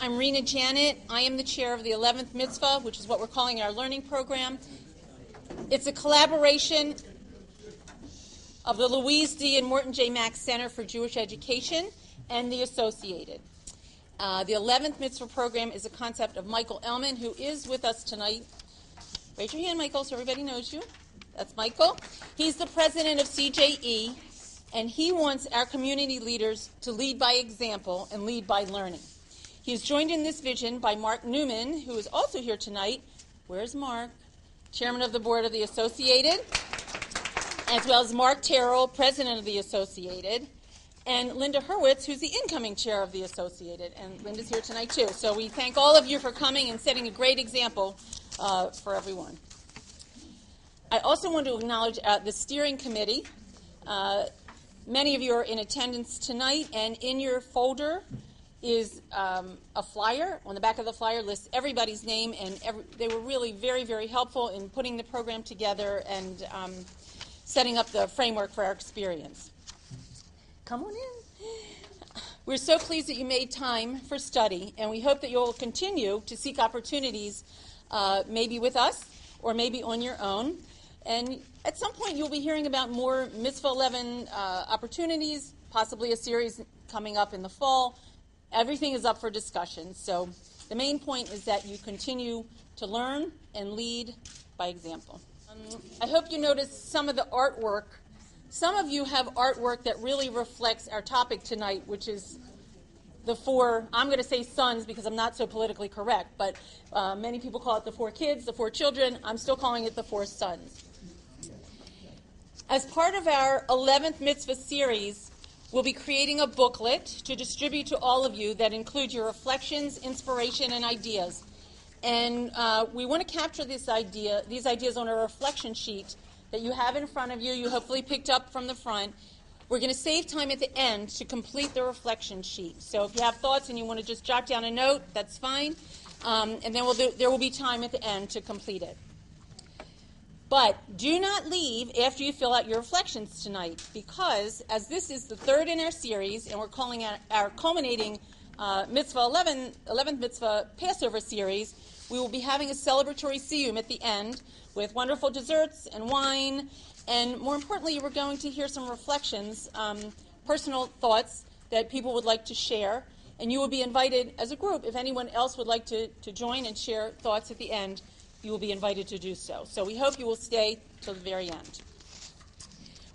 I'm Rena Janet. I am the chair of the 11th Mitzvah, which is what we're calling our learning program. It's a collaboration of the Louise D. and Morton J. Mack Center for Jewish Education and the Associated. The 11th Mitzvah program is a concept of Michael Ellman, who is with us tonight. Raise your hand, Michael, so everybody knows you. That's Michael. He's the president of CJE, and he wants our community leaders to lead by example and lead by learning. He is joined in this vision by Mark Newman, who is also here tonight. Where's Mark? Chairman of the board of the Associated, as well as Mark Terrell, president of the Associated, and Linda Hurwitz, who's the incoming chair of the Associated. And Linda's here tonight, too. So we thank all of you for coming and setting a great example for everyone. I also want to acknowledge the steering committee. Many of you are in attendance tonight, and in your folder is a flyer. On the back of the flyer lists everybody's name, and they were really very, very helpful in putting the program together and setting up the framework for our experience. Come on in. We're so pleased that you made time for study, and we hope that you'll continue to seek opportunities, maybe with us or maybe on your own. And at some point, you'll be hearing about more Mitzvah 11 opportunities, possibly a series coming up in the fall. Everything is up for discussion. So the main point is that you continue to learn and lead by example. I hope you noticed some of the artwork. Some of you have artwork that really reflects our topic tonight, which is the four, I'm going to say sons because I'm not so politically correct, but many people call it the four kids, the four children. I'm still calling it the four sons. As part of our 11th Mitzvah series, we'll be creating a booklet to distribute to all of you that includes your reflections, inspiration, and ideas. And we want to capture these ideas on a reflection sheet that you have in front of you. You hopefully picked up from the front. We're going to save time at the end to complete the reflection sheet. So if you have thoughts and you want to just jot down a note, that's fine. And then there will be time at the end to complete it. But do not leave after you fill out your reflections tonight, because as this is the third in our series, and we're calling it our culminating Mitzvah 11th Mitzvah Passover series, we will be having a celebratory siyum at the end with wonderful desserts and wine. And more importantly, we're going to hear some reflections, personal thoughts that people would like to share. And you will be invited as a group. If anyone else would like to join and share thoughts at the end, you will be invited to do so. So we hope you will stay till the very end.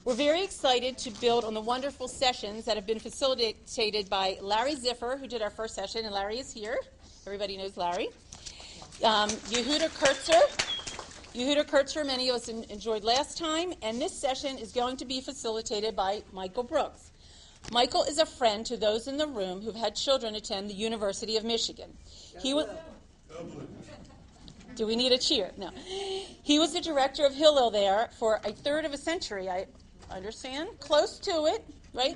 We're very excited to build on the wonderful sessions that have been facilitated by Larry Ziffer, who did our first session, and Larry is here. Everybody knows Larry. Yehuda Kurtzer, many of us enjoyed last time, and this session is going to be facilitated by Michael Brooks. Michael is a friend to those in the room who've had children attend the University of Michigan. Do we need a cheer? No. He was the director of Hillel there for a third of a century, I understand. Close to it, right?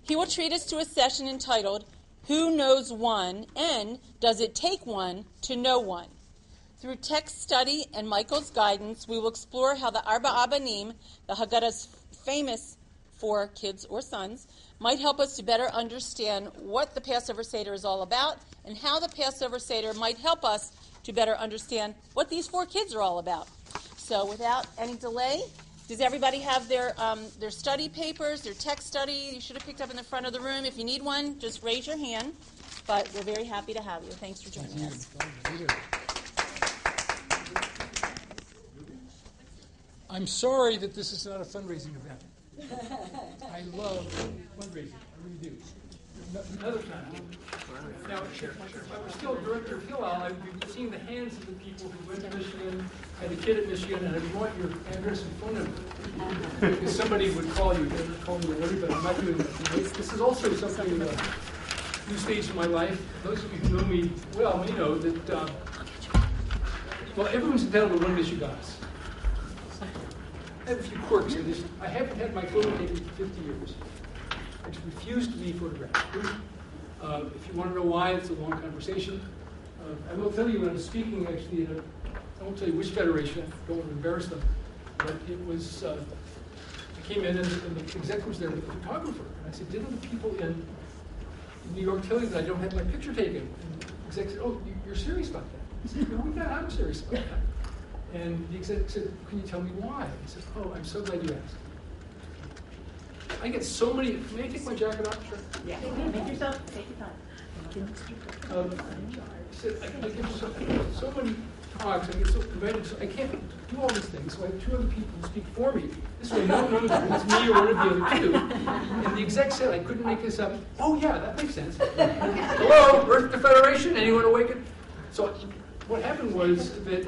He will treat us to a session entitled, Who Knows One, and Does It Take One to Know One? Through text study and Michael's guidance, we will explore how the Arba Abanim, the Haggadah's famous four kids or sons, might help us to better understand what the Passover Seder is all about, and how the Passover Seder might help us to better understand what these four kids are all about. So without any delay, does everybody have their study papers, their text study? You should have picked up in the front of the room. If you need one, just raise your hand. But we're very happy to have you. Thanks for joining us. I'm sorry that this is not a fundraising event. I love fundraising. I really do. Another time. Now, if I were still director of Hillel, I would be seeing the hands of the people who went to Michigan, had a kid at Michigan, and I'd want your address and phone number. Because somebody would call you. They would call me everybody. I'm not doing that. This is also something, new stage in my life. Those of you who know me well may know that, well, everyone's entitled to one Michiganas. I have a few quirks in this. I haven't had my photo taken for 50 years. I just refuse to be photographed. If you want to know why, it's a long conversation. I will tell you when I was speaking, actually, I won't tell you which federation, I don't want to embarrass them, but it was, I came in and the exec was there with a photographer. And I said, didn't the people in in New York telling that I don't have my picture taken. And the exec said, "Oh, you're serious about that?" I said, "No, I'm serious about that." And the exec said, "Can you tell me why?" I said, "Oh, I'm so glad you asked." I get so many. May I take my jacket off? Sure. Yeah. Make yourself take your time. I said, I give so many talks, I get so invited, so I can't do all these things, so I have 2 other people who speak for me. This way no one knows if it's me or one of the other 2. And the exec said I couldn't make this up. Oh yeah, that makes sense. Hello, Earth to Federation, anyone awaken? So what happened was that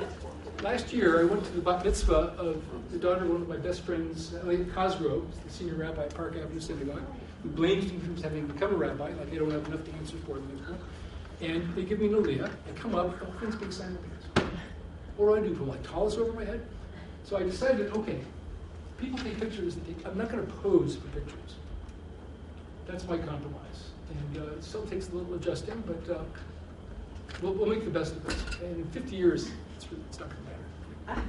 last year I went to the bat mitzvah of the daughter of one of my best friends, Elliot Cosgrove, the senior rabbi at Park Avenue Synagogue, who blames me for having become a rabbi, like they don't have enough to answer for them. And they give me an aliyah, I come up, all things being simultaneous. What do I do? Put my tallis over my head? So I decided, okay, people take pictures, I'm not going to pose for pictures. That's my compromise. And it still takes a little adjusting, but we'll make the best of it. And in 50 years, it's not going to matter.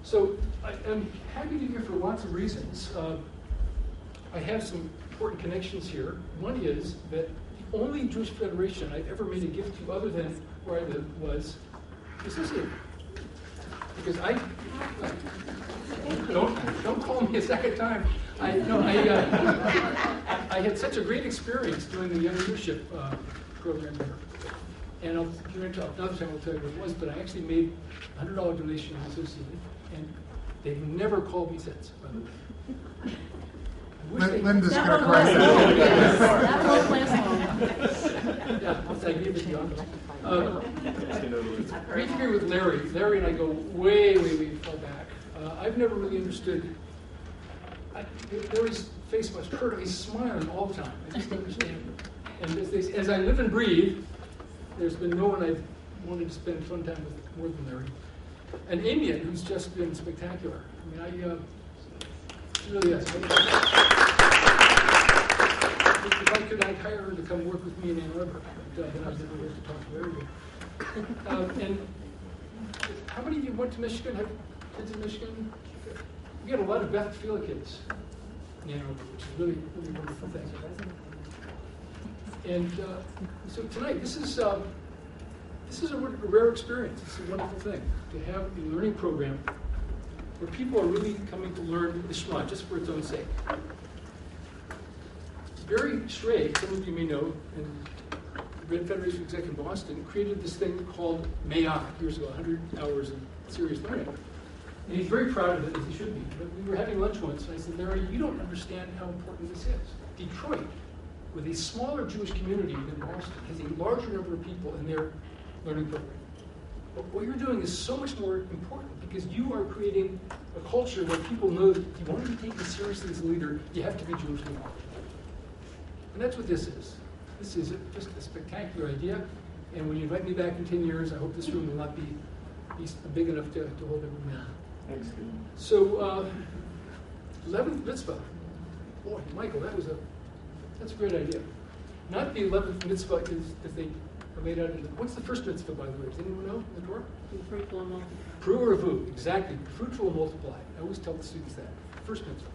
So I'm happy to be here for lots of reasons. I have some important connections here. One is that the only Jewish federation I've ever made a gift to other than where I live was the Associated. Because don't call me a second time. I had such a great experience doing the young leadership program there. And I'll get into another time I'll tell you what it was, but I actually made a $100 donation to the Associated, and they've never called me since, by the way. Linda's going to correct that. That won't last long. Yeah, I gave it to you. Great to be with Larry. Larry and I go way, way, way far back. I've never really understood. Larry's face must hurt him. He's smiling all the time. I just don't understand. And as I live and breathe, there's been no one I've wanted to spend fun time with more than Larry. And Amian, who's just been spectacular. I mean, really is. If I could, I'd hire her to come work with me in Ann Arbor. Then I'd never have to talk to Larry again. And how many of you went to Michigan? Have kids in Michigan? We got a lot of Beth Feel kids in Ann Arbor, which is really, really wonderful thing. And so tonight, this is a rare experience. It's a wonderful thing to have a learning program where people are really coming to learn the Shema just for its own sake. Barry Schrage, some of you may know, and the Red Federation Exec in Boston, created this thing called Mayah years ago, 100 hours of serious learning. And he's very proud of it, as he should be. But we were having lunch once, and I said, Larry, you don't understand how important this is. Detroit, with a smaller Jewish community than Boston, has a larger number of people in their learning program. But what you're doing is so much more important because you are creating a culture where people know that if you want to be taken seriously as a leader, you have to be Jewish leader. And that's what this is. This is just a spectacular idea. And when you invite me back in 10 years, I hope this room will not be big enough to hold everyone. Thanks. So, 11th mitzvah. Boy, Michael, that's a great idea. Not the 11th mitzvah as they are laid out in the. What's the first mitzvah, by the way? Does anyone know in the Torah? Fruitful and multiply. Pru'u'revu, exactly. Fruitful and multiply. I always tell the students that. First mitzvah.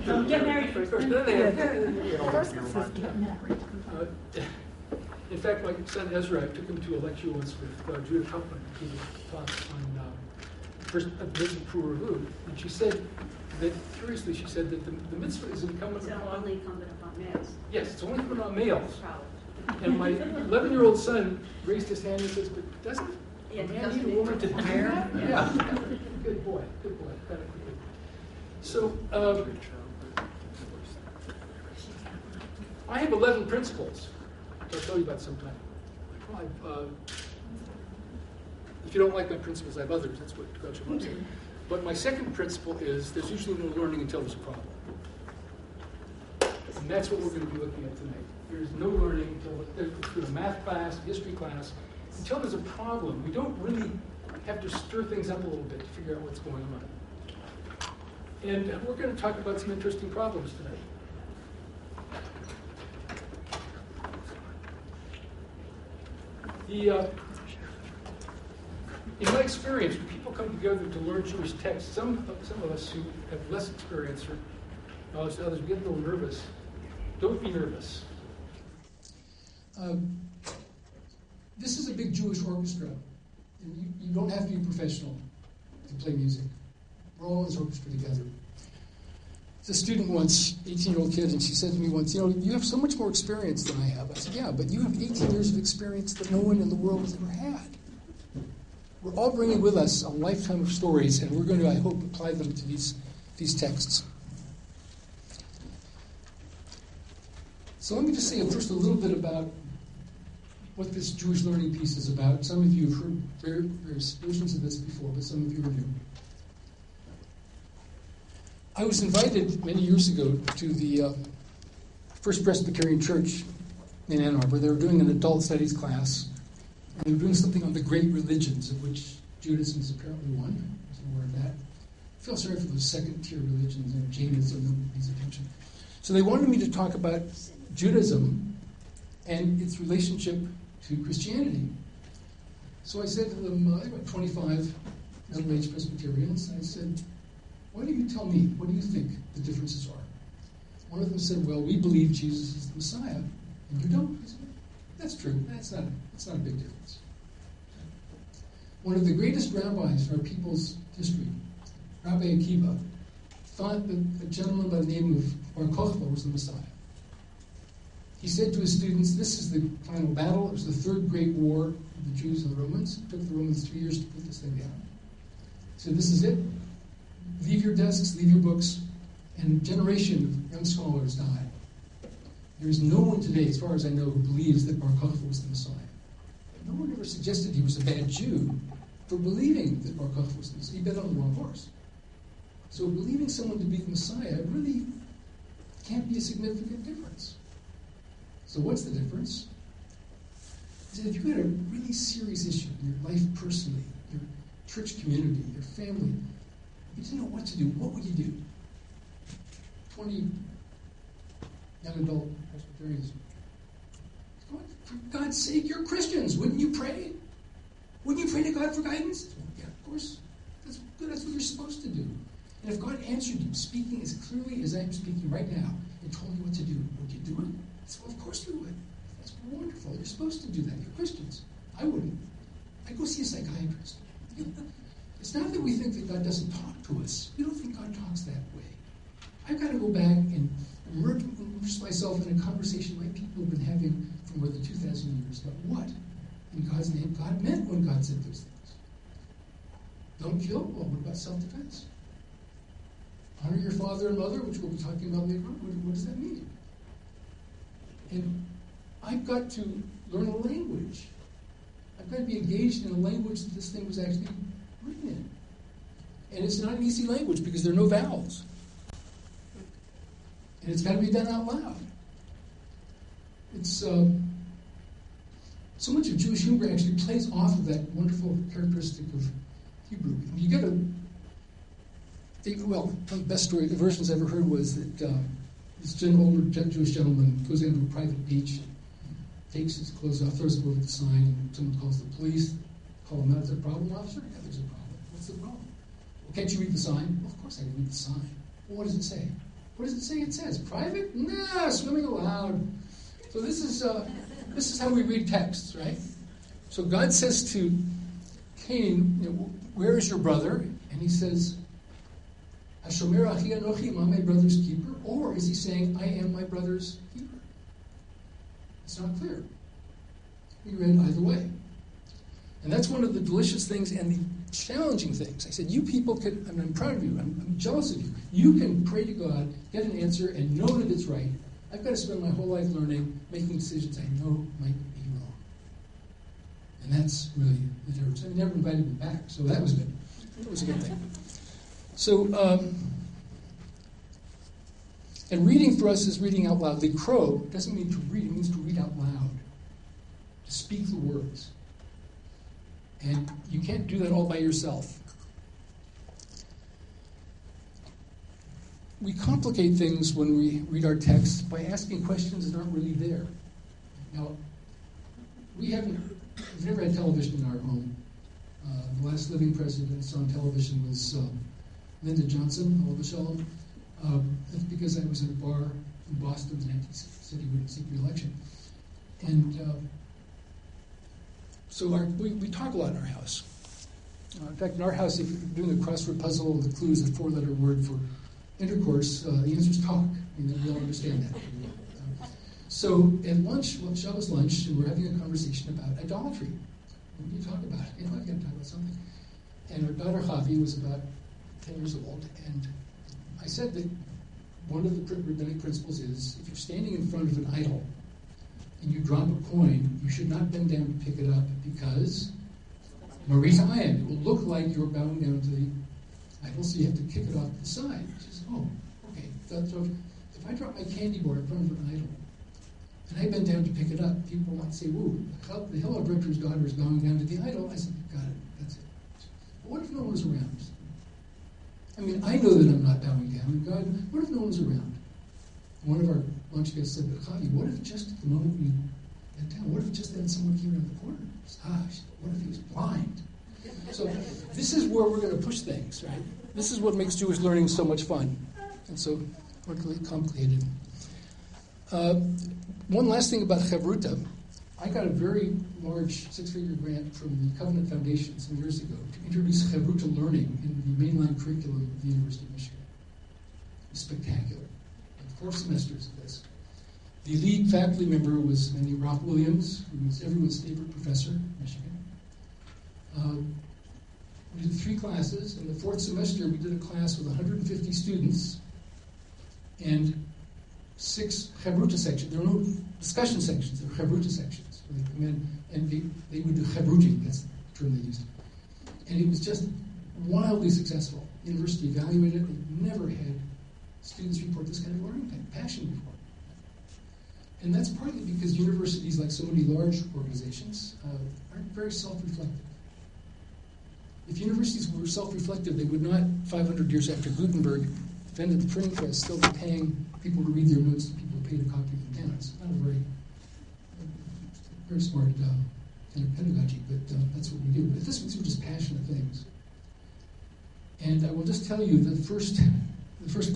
Don't get married first. Don't get married first. In fact, my son Ezra, I took him to a lecture once with Judith Huffman. He taught on first mitzvah Pru'u'revu, and she said that, curiously, she said that the mitzvah is incumbent It's upon. only incumbent upon males. Yes, it's only incumbent on males. And my 11-year-old son raised his hand and says, "But doesn't a man need a woman to do that?" Yeah. Good boy. Good boy. Got it quickly. So, I have 11 principles, which I'll tell you about sometime. If you don't like my principles, I have others. That's what Groucho Marx said. But my second principle is there's usually no learning until there's a problem. And that's what we're going to be looking at tonight. There's no learning until through a math class, history class, until there's a problem. We don't really have to stir things up a little bit to figure out what's going on. And we're going to talk about some interesting problems tonight. In my experience, when people come together to learn Jewish texts, some of us who have less experience or knowledge than others, we get a little nervous Don't be nervous. This is a big Jewish orchestra, and you don't have to be professional to play music. We're all in this orchestra together. There's a student once, 18-year-old kid, and she said to me once, you have so much more experience than I have. I said, yeah, but you have 18 years of experience that no one in the world has ever had. We're all bringing with us a lifetime of stories, and we're going to, I hope, apply them to these texts. So let me just say first a little bit about what this Jewish learning piece is about. Some of you have heard various versions of this before, but some of you are new. I was invited many years ago to the First Presbyterian Church in Ann Arbor. They were doing an adult studies class, and they were doing something on the great religions, of which Judaism is apparently one. I wasn't aware of that. I feel sorry for those second-tier religions, Jainism, nobody pays attention. So they wanted me to talk about Judaism and its relationship to Christianity. So I said to them, about 25 middle-aged Presbyterians, I said, why don't you tell me, what do you think the differences are? One of them said, well, we believe Jesus is the Messiah, and you don't. I said, that's true. That's not a big difference. One of the greatest rabbis in our people's history, Rabbi Akiva, thought that a gentleman by the name of Bar Kokhba was the Messiah. He said to his students, this is the final battle. It was the third great war of the Jews and the Romans. It took the Romans 3 years to put this thing down. He said, this is it. Leave your desks, leave your books, and a generation of young scholars died. There is no one today, as far as I know, who believes that Bar Kokhba was the Messiah. No one ever suggested he was a bad Jew for believing that Bar Kokhba was the Messiah. He bet on the wrong horse. So believing someone to be the Messiah really can't be a significant difference. So what's the difference? Is that if you had a really serious issue in your life personally, your church community, your family, you didn't know what to do, what would you do? 20 young adult Presbyterians. For God's sake, you're Christians. Wouldn't you pray? Wouldn't you pray to God for guidance? Yeah, of course. That's good. That's what you're supposed to do. And if God answered you, speaking as clearly as I'm speaking right now, and told you what to do, would you do it? Well, of course we would. That's wonderful. You're supposed to do that. You're Christians. I wouldn't. I'd go see a psychiatrist. It's not that we think that God doesn't talk to us. We don't think God talks that way. I've got to go back and immerse myself in a conversation like people have been having for more than 2,000 years about what, in God's name, God meant when God said those things. Don't kill? Well, what about self-defense? Honor your father and mother, which we'll be talking about later on. What does that mean? And I've got to learn a language. I've got to be engaged in a language that this thing was actually written in. And it's not an easy language because there are no vowels. And it's got to be done out loud. It's so much of Jewish humor actually plays off of that wonderful characteristic of Hebrew. You get one of the best versions I ever heard was that this older Jewish gentleman goes into a private beach, takes his clothes off, throws them over the sign, and someone calls the police. Call him out. Is there a problem, officer? Yeah, there's a problem. What's the problem? Well, can't you read the sign? Well, of course I can read the sign. Well, what does it say? What does it say? It says private? Nah, swimming allowed. So this is how we read texts, right? So God says to Cain, where is your brother? And he says, Hashomer achi anochi, am I my brother's keeper? Or is he saying, I am my brother's keeper? It's not clear. We read either way. And that's one of the delicious things and the challenging things. I said, you people can, and I'm proud of you, I'm jealous of you. You can pray to God, get an answer, and know that it's right. I've got to spend my whole life learning, making decisions I know might be wrong. And that's really the difference. They never invited me back, so that was good. That was a good thing. So, and reading for us is reading out loud. Likro doesn't mean to read, it means to read out loud, to speak the words. And you can't do that all by yourself. We complicate things when we read our texts by asking questions that aren't really there. Now, we've never had television in our home. The last living president I saw on television was Lyndon Johnson, Alav Shalom. That's because I was at a bar in Boston, and he said he wouldn't seek re-election. And so we talk a lot in our house. In fact, in our house, if you're doing a crossword puzzle, the clue is a four-letter word for intercourse. The answer is talk. I mean, we all understand that. So at lunch, Shabbos lunch, and we're having a conversation about idolatry. What do you talk about? I've got to talk about something. And our daughter Javi was about 10 years old, and I said that one of the rabbinic principles is if you're standing in front of an idol and you drop a coin, you should not bend down to pick it up because Marita Ayan, it will look like you're bowing down to the idol, so you have to kick it off to the side. She says, oh, okay. So if I drop my candy bar in front of an idol and I bend down to pick it up, people might say, whoa, the Hillel Rector's daughter is bowing down to the idol. I said, got it, that's it. But what if no one was around? I mean, I know that I'm not bowing down. And God, what if no one's around? One of our lunch guests said, Javi, what if just at the moment we bent down, what if just then someone came around the corner? What if he was blind? So this is where we're going to push things, right? This is what makes Jewish learning so much fun and so really complicated. One last thing about Chavruta. I got a very large six-figure grant from the Covenant Foundation some years ago to introduce Chavruta learning in the mainline curriculum of the University of Michigan. It was spectacular. 4 semesters of this. The lead faculty member was Ralph Williams, who was everyone's favorite professor in Michigan. We did 3 classes. In the 4th semester, we did a class with 150 students and 6 Chavruta sections. There are no discussion sections, there are Chavruta sections. Where they come in and they would do Chavruting, that's the term they used. And it was just wildly successful. The university evaluated it. They never had students report this kind of learning passion before. And that's partly because universities, like so many large organizations, aren't very self-reflective. If universities were self-reflective, they would not, 500 years after Gutenberg invented the printing press, still be paying people to read their notes to people who pay to copy them down. It's not a very smart kind of pedagogy, but that's what we do. But this we're just passionate things. And I will just tell you the first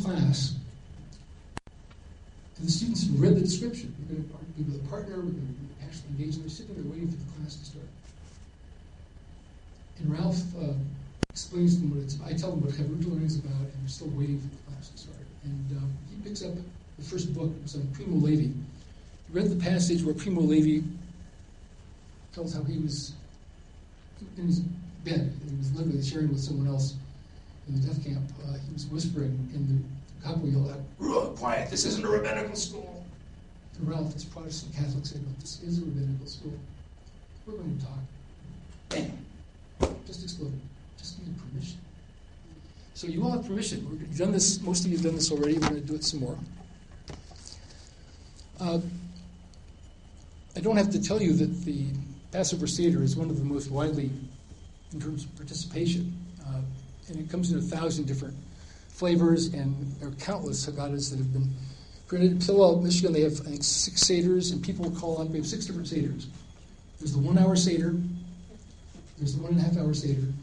class, and the students read the description. We're going to be with a partner, we're going to be actually engaged, and they're sitting there waiting for the class to start. And Ralph explains to them what it's about. I tell them what Chavruta learning is about, and they're still waiting for the class to start. And he picks up the first book. It was on Primo Levi. He read the passage where Primo Levi tells how he was in his bed. He was literally sharing with someone else in the death camp. He was whispering, and the capo yelled out, "Quiet, this isn't a rabbinical school." And Ralph, this Protestant Catholic, said, "No, this is a rabbinical school. We're going to talk." Bam! Just exploded. Just needed permission. So you all have permission. We've done this. Most of you have done this already. We're going to do it some more. I don't have to tell you that the Passover Seder is one of the most widely, in terms of participation, and it comes in 1,000 different flavors, and there are countless Haggadahs that have been printed. In Hillel, Michigan, they have, I think, 6 Seders, and people will call up. We have 6 different Seders. There's the 1-hour Seder. There's the 1.5-hour Seder.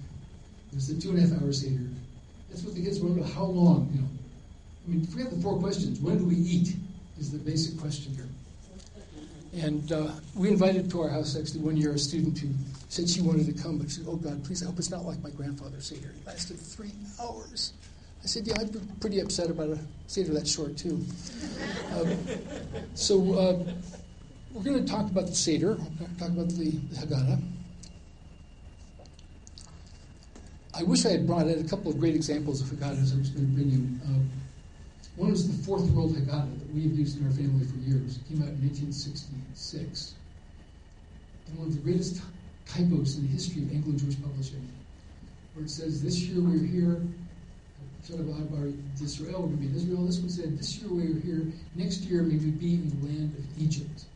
There's the 2.5-hour Seder. That's what the kids want to know. How long? I mean, forget the 4 questions. When do we eat? Is the basic question here. And we invited to our house actually one year a student who said she wanted to come, but she said, "Oh God, please, I hope it's not like my grandfather's Seder. It lasted 3 hours." I said, "Yeah, I'd be pretty upset about a Seder that short too." So we're going to talk about the Seder. We're going to talk about the Haggadah. I wish I had brought in a couple of great examples of Haggadahs I was going to bring you. One is the Fourth World Haggadah that we have used in our family for years. It came out in 1866. And one of the greatest typos in the history of Anglo-Jewish publishing, where it says, "This year we're here, Israel, we're going to be in Israel." This one said, "This year we're here, next year may we be in the land of Egypt."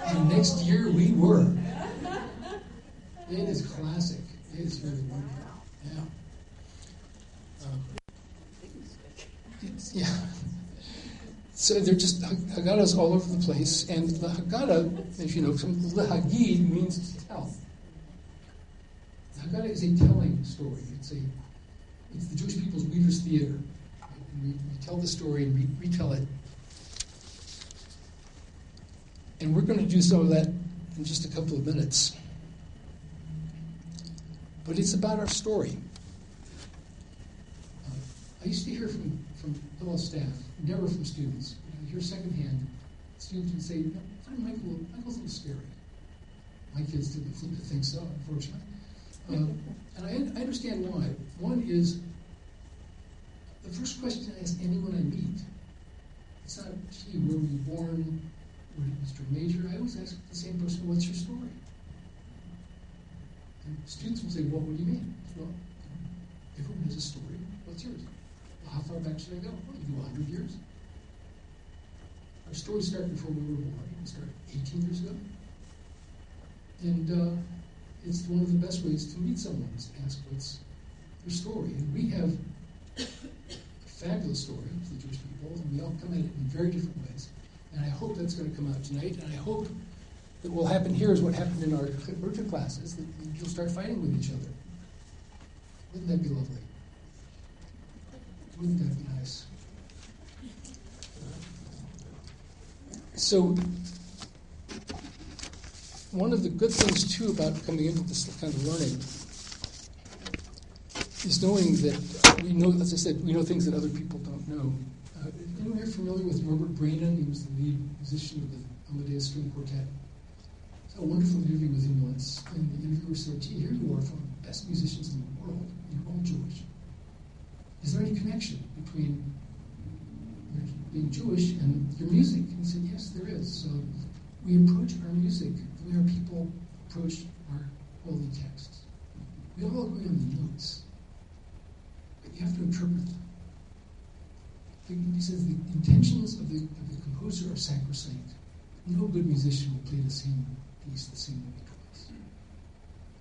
And next year we were. It is classic. It is really wonderful. Yeah. Yeah. So they're just Haggadahs all over the place. And the Haggadah, as you know, Lehagid means to tell. The Haggadah is a telling story. It's the Jewish people's Reader's Theater. and we tell the story and we retell it. And we're going to do some of that in just a couple of minutes. But it's about our story. I used to hear from fellow staff, never from students. I hear secondhand, students would say, I find Michael's a little scary. My kids didn't seem to think so, unfortunately. And I understand why. One is, the first question I ask anyone I meet, it's not, gee, where were you born? Where did Mr. Major? I always ask the same person, what's your story? And students will say, well, what do you mean? Well, everyone has a story. What's yours? Well, how far back should I go? Well, you go 100 years. Our stories start before we were born. We start 18 years ago. And it's one of the best ways to meet someone is to ask what's their story. And we have a fabulous story of the Jewish people, and we all come at it in very different ways. And I hope that's going to come out tonight, and I hope that what will happen here is what happened in our Chabruta classes, that you'll start fighting with each other. Wouldn't that be lovely? Wouldn't that be nice? So, one of the good things, too, about coming into this kind of learning is knowing that we know, as I said, we know things that other people don't know. Anyone here familiar with Robert Brainin? He was the lead musician of the Amadeus String Quartet. I saw a wonderful interview with him once, and the interviewer said, gee, here you are, from the best musicians in the world, you're all Jewish. Is there any connection between your being Jewish and your music? And he said, yes, there is. So we approach our music the way our people approach our holy texts. We all agree on the notes, but you have to interpret them. He says the intentions of the composer are sacrosanct. No good musician will play the same piece the same way twice.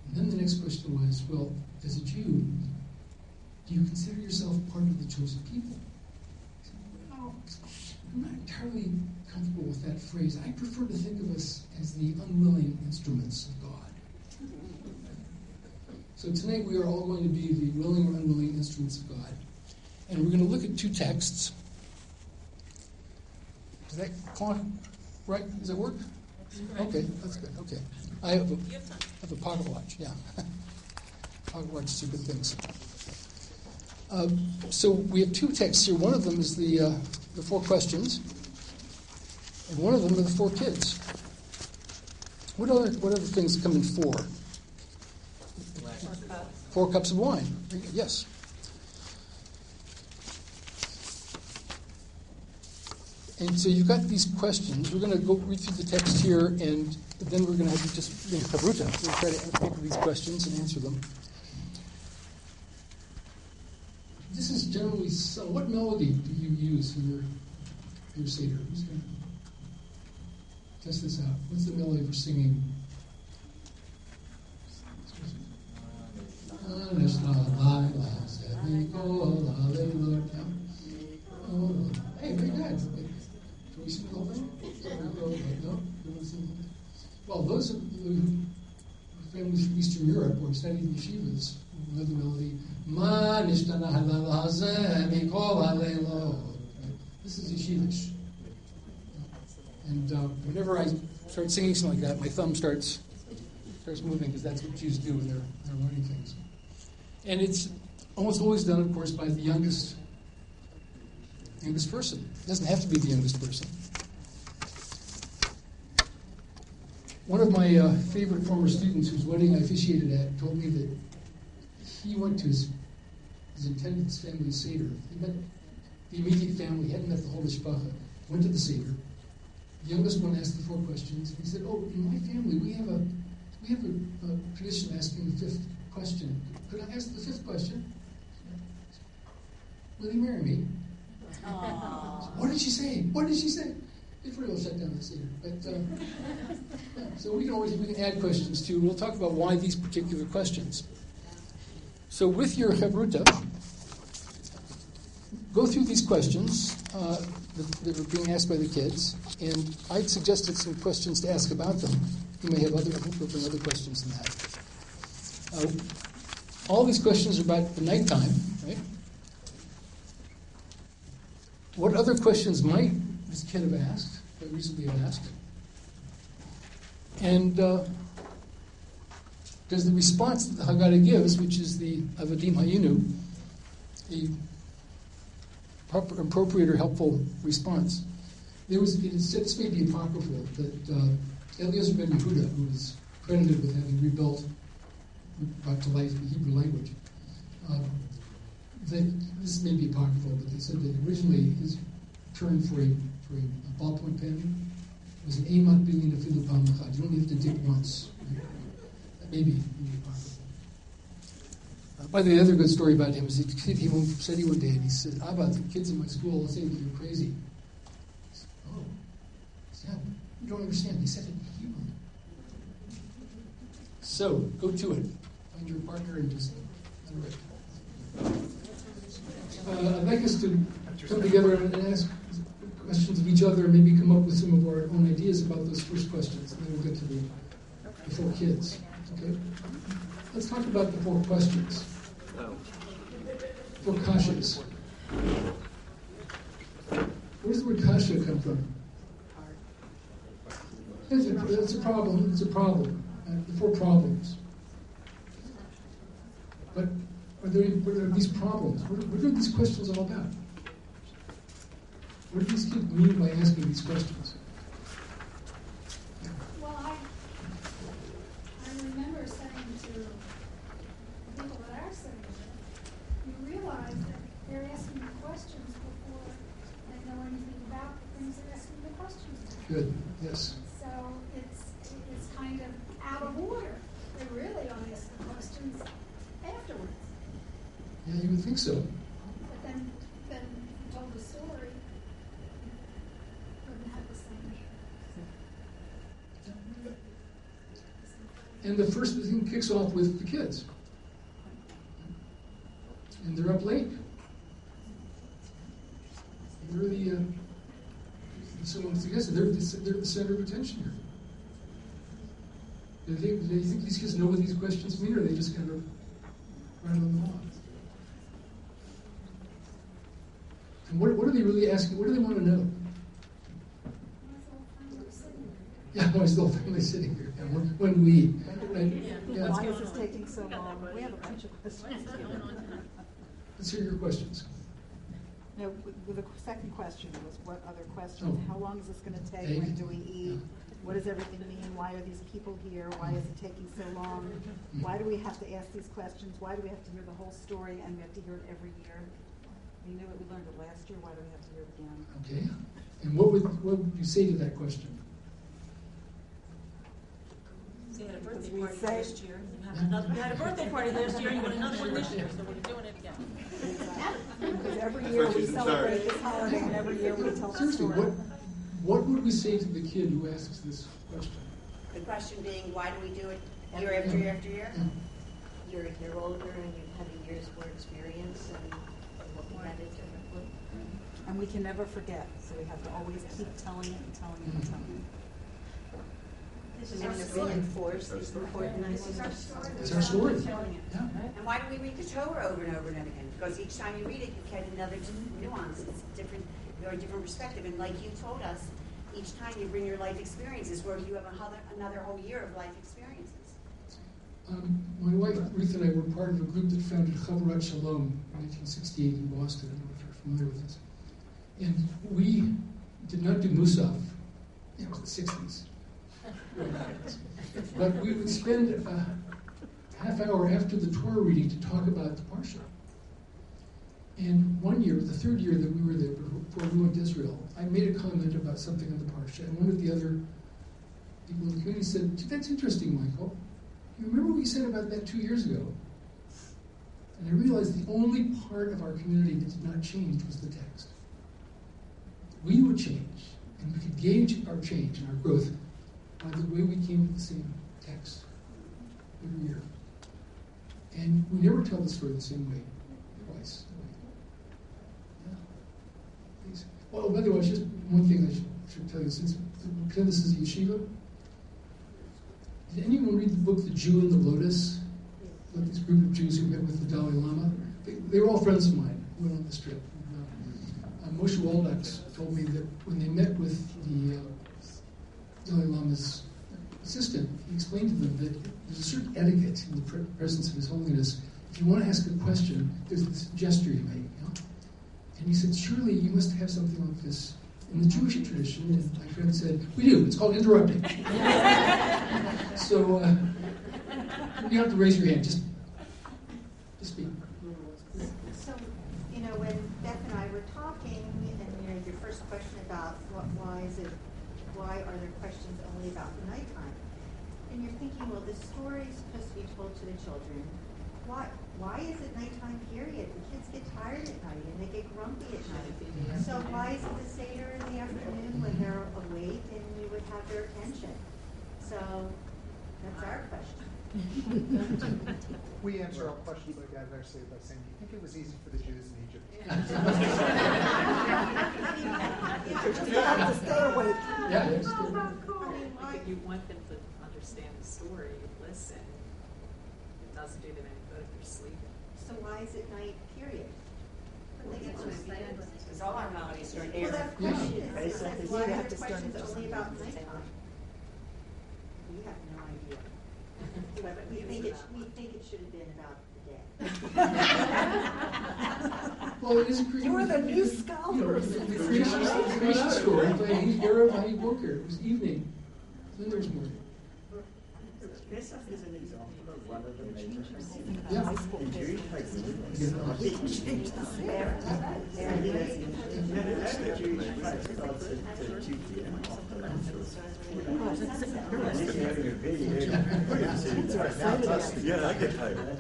And then the next question was, well, as a Jew, do you consider yourself part of the chosen people? I said, well, I'm not entirely comfortable with that phrase. I prefer to think of us as the unwilling instruments of God. So tonight we are all going to be the willing or unwilling instruments of God. And we're going to look at two texts. Does that clock right? Does that work? Okay, that's good. Okay. I have a pocket watch, yeah. Pocket watches are good things. So we have two texts here. One of them is the four questions, and one of them are the four kids. What other things come in four? 4 cups of wine. Yes. And so you've got these questions. We're going to go read through the text here, and then we're going to have you just in Chabruta. We'll try to think of these questions and answer them. This is generally so. What melody do you use for your Seder? Who's going to test this out? What's the melody for singing? Hey, very good. Can we sing the whole thing? No? Well, those are families from Eastern Europe who are studying yeshivas know the melody. This is yeshivish. And whenever I start singing something like that, my thumb starts moving, because that's what Jews do when they're learning things. And it's almost always done, of course, by the youngest person. It doesn't have to be the youngest person. One of my favorite former students whose wedding I officiated at told me that he went to his intended's family Seder. He met the immediate family, hadn't met the whole Mishpacha, went to the Seder. The youngest one asked the 4 questions. He said, oh, in my family we have a tradition of asking the 5th question. Could I ask the 5th question? Will you marry me? What did she say? What did she say? It pretty well shut down the Seder. But yeah. So we can add questions too. We'll talk about why these particular questions. So with your Chabruta, go through these questions that are being asked by the kids, and I'd suggested some questions to ask about them. You may have other questions than that. All these questions are about the nighttime, right? what other questions might this kid have asked, that recently asked? And does the response that the Haggadah gives, which is the Avadim Hayinu, a proper, appropriate or helpful response? This may be apocryphal, but Eliezer ben Yehuda, who is credited with having brought to life the Hebrew language, this may be apocryphal, but they said that originally his term for a ballpoint pen was an Eimat Bilin Afilu Pam Achad. You don't have to dig once. That may be apocryphal. By the way, the other good story about him is he said one day, and he said, Abba, the kids in my school will say that you're crazy. He said, oh, yeah, you don't understand. They said it in Hebrew. So, go to it. Find your partner and just let it rip. I'd like us to come together and ask questions of each other and maybe come up with some of our own ideas about those first questions, and then we'll get to the 4 kids. Okay? Let's talk about the 4 questions. 4 kashas. Where does the word kasha come from? It's a problem. It's a problem. The 4 problems. But what are these problems? What are these questions all about? What do these kids mean by asking these questions? Well, I remember saying to people at our center, you realize that they're asking the questions before they know anything about the things they're asking the questions to. Good. Yes. So it's kind of out of order. They really only ask the questions afterwards. Yeah, you would think so. But then you told the story, wouldn't have the same. And the first thing kicks off with the kids. And they're up late. They're they're the center of attention here. Do you think these kids know what these questions mean, or are they just kind of right on the lawn? And what are they really asking? What do they want to know? Yeah, why is the whole family sitting here? And when we eat? Right? Yeah. Why is this taking so long? We have a bunch of questions. Let's hear your questions. No, the second question was what other questions? Oh. How long is this going to take? When do we eat? What does everything mean? Why are these people here? Why is it taking so long? Why do we have to ask these questions? Why do we have to hear the whole story and we have to hear it every year? We knew it, we learned it last year. Why do we have to hear it again? Okay. And what would you say to that question? You had a birthday We party say- last year. You had a birthday party last year, and you want another one this year, so we're doing it again. Because every year we celebrate this holiday and every year we tell the Seriously, story. what would we say to the kid who asks this question? The question being, why do we do it year after year after year? You're older and you have a year's more experience and looking at it differently. And we can never forget, so we have to always keep telling it and telling it and telling it. And then to reinforce these important ideas. It's our story. Yeah. And why do we read the Torah over and over and over again? Because each time you read it, you get another nuance. It's different, very different perspective. And like you told us, each time you bring your life experiences, where you have another whole year of life experiences. My wife Ruth and I were part of a group that founded Chavarat Shalom in 1968 in Boston. I don't know if you're familiar with this. And we did not do Musaf. It was the 60s. But we would spend a half hour after the Torah reading to talk about the Parsha. And one year, the third year that we were there before we went to Israel, I made a comment about something in the Parsha, and one of the other people in the community said, "That's interesting, Michael. You remember what you said about that 2 years ago?" And I realized the only part of our community that did not change was the text. We would change, and we could gauge our change and our growth by the way we came to the same text every year. And we never tell the story the same way twice. Yeah. Please. Well, by the way, just one thing I should tell you. Since this is a yeshiva, did anyone read the book The Jew and the Lotus? Like this group of Jews who met with the Dalai Lama. They were all friends of mine who went on this trip. Moshe Waldox told me that when they met with the Dalai Lama's assistant, he explained to them that there's a certain etiquette in the presence of His Holiness. If you want to ask a question, there's this gesture you make. You know? And he said, surely you must have something like this in the Jewish tradition. And my friend said, we do. It's called interrupting. So you don't have to raise your hand. Just speak. So, when Beth and I were talking, and your first question about why are there questions only about nighttime? And you're thinking, well, this story is supposed to be told to the children. Why is it nighttime period? The kids get tired at night and they get grumpy at night. So why is it the Seder in the afternoon when they're awake and we would have their attention? So that's our question. We answer all questions like that actually by saying, do you think it was easy for the Jews in Egypt? You have to stay awake. Yeah, that's Oh, good. If you want them to understand the story, listen. It doesn't do them any good if they're sleeping. So why is it night period? Because all our holidays are Well, air. that Yeah. question is, Basically, why you are have there to start questions at only about the same nighttime? We have no idea. But we think it should have been about the day. Well, it is a creation. You are the new You know, scholars. the creation story by Erev HaYibokar. It was evening. Then there was morning. Pesach is an example of one of the major festivals. Yeah. In Jewish paganism, that's the Jewish faith starts at 2 p.m. after lunch or unless you're having a very early yeah, I get tired.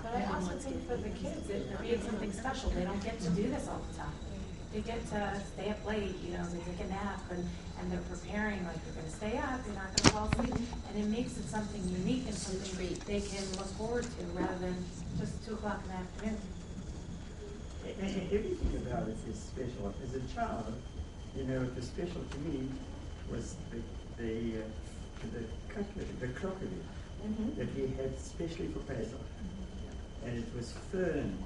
But I also think for the kids, it creates something special. They don't get to do this all the time. They get to stay up late, they take a nap, and they're preparing, like you're going to stay up, you're not going to fall asleep. And it makes it something unique and something they can look forward to rather than just 2 o'clock in the afternoon. And everything about it is special. As a child, what was special to me was the cutlery, the crockery that we had especially for Pesach. And it was fern,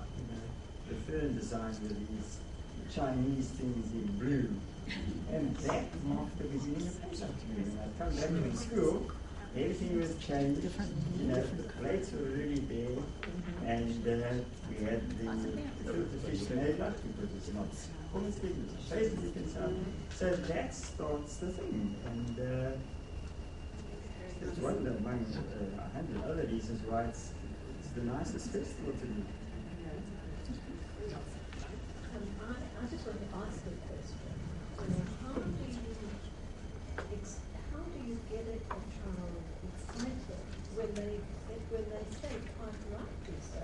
the fern designs were these Chinese things in blue. And that marked the beginning of Pesach to me. When I come back from school, everything was changed. The plates were really bare. And we had the fish made up because it's not salted, it's basic and so on. So that starts the thing. And it's one among 100 other reasons why it's the nicest festival to me. I just want to ask a question. How do you get a child excited when they say quite rightly so?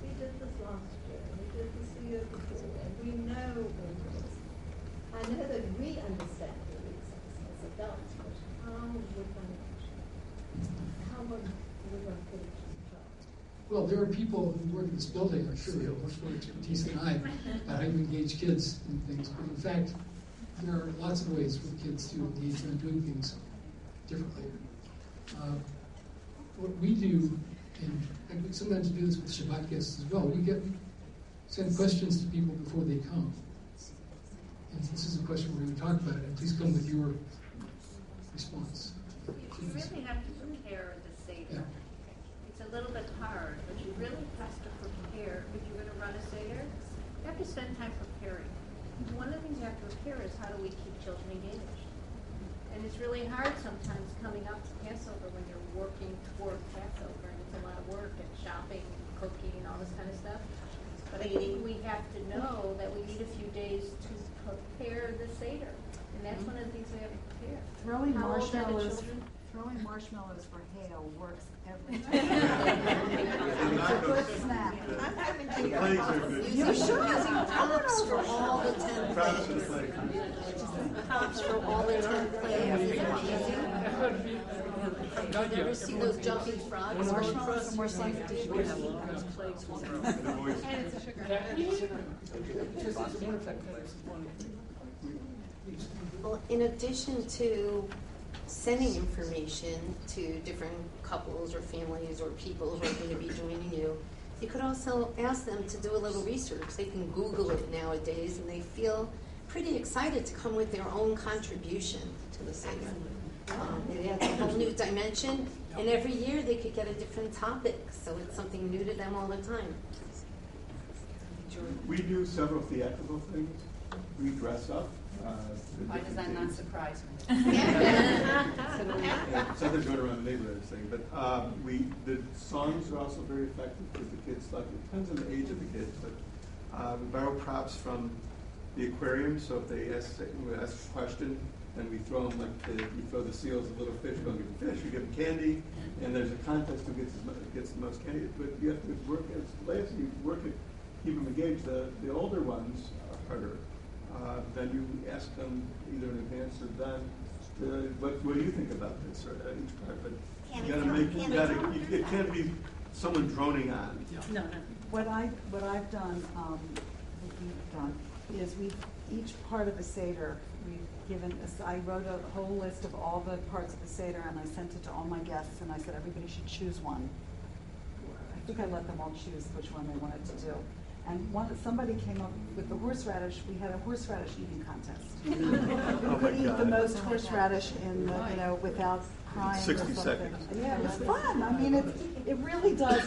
We did this last year, we did this the year before, and we know all this. I know that we understand the reasons as adults, but how would one get it to the child? Well, there are people who work in this building, I'm sure, who have much more expertise than I about how to engage kids in things. But in fact, there are lots of ways for kids to engage in doing things differently. What we do, and we sometimes do this with Shabbat guests as well, we send questions to people before they come. And this is a question we're going to talk about, and please come with your response. You really have to prepare the Seder. Yeah. It's a little bit hard, but you really have to prepare. If you're going to run a Seder, you have to spend time preparing. One of the things you have to prepare is how do we keep children engaged? And it's really hard sometimes coming up to Passover when you're working toward Passover, and it's a lot of work and shopping and cooking and all this kind of stuff. But I think we have to know that we need a few days to prepare the Seder. And that's one of the things we have to prepare. Throwing How old are the marshmallows for hail works every time. It's a good snack. I'm having The plagues are good. You should. Props for all the 10 Props to the plague. Props for all the 10 plays. Have you ever seen those jumping frogs going across the street? And it's a sugar. Well, in addition to sending information to different couples or families or people who are going to be joining you, You could also ask them to do a little research. They can Google it nowadays, and they feel pretty excited to come with their own contribution to the Seder. It adds a whole new dimension, and every year they could get a different topic, so it's something new to them all the time. We do several theatrical things. We dress up. Why does that not surprise me? Something going around the neighborhood thing. But the songs are also very effective because the kids like it. Depends on the age of the kids. But we borrow props from the aquarium. So if they ask a question, and we throw them you throw the seals a little fish, don't give them fish, we give them candy, and there's a contest who gets the most candy. But you have to work as you work at keep them engaged. The older ones are harder. Then you ask them either in advance or then, what do you think about this or each part? But it can't be someone droning on. No. What I've done, is each part of the Seder, I wrote a whole list of all the parts of the Seder and I sent it to all my guests and I said everybody should choose one. I think I let them all choose which one they wanted to do. And somebody came up with the horseradish. We had a horseradish eating contest. Who could eat the most horseradish without crying 60 or something. seconds. Yeah, it was fun. I mean, it really does,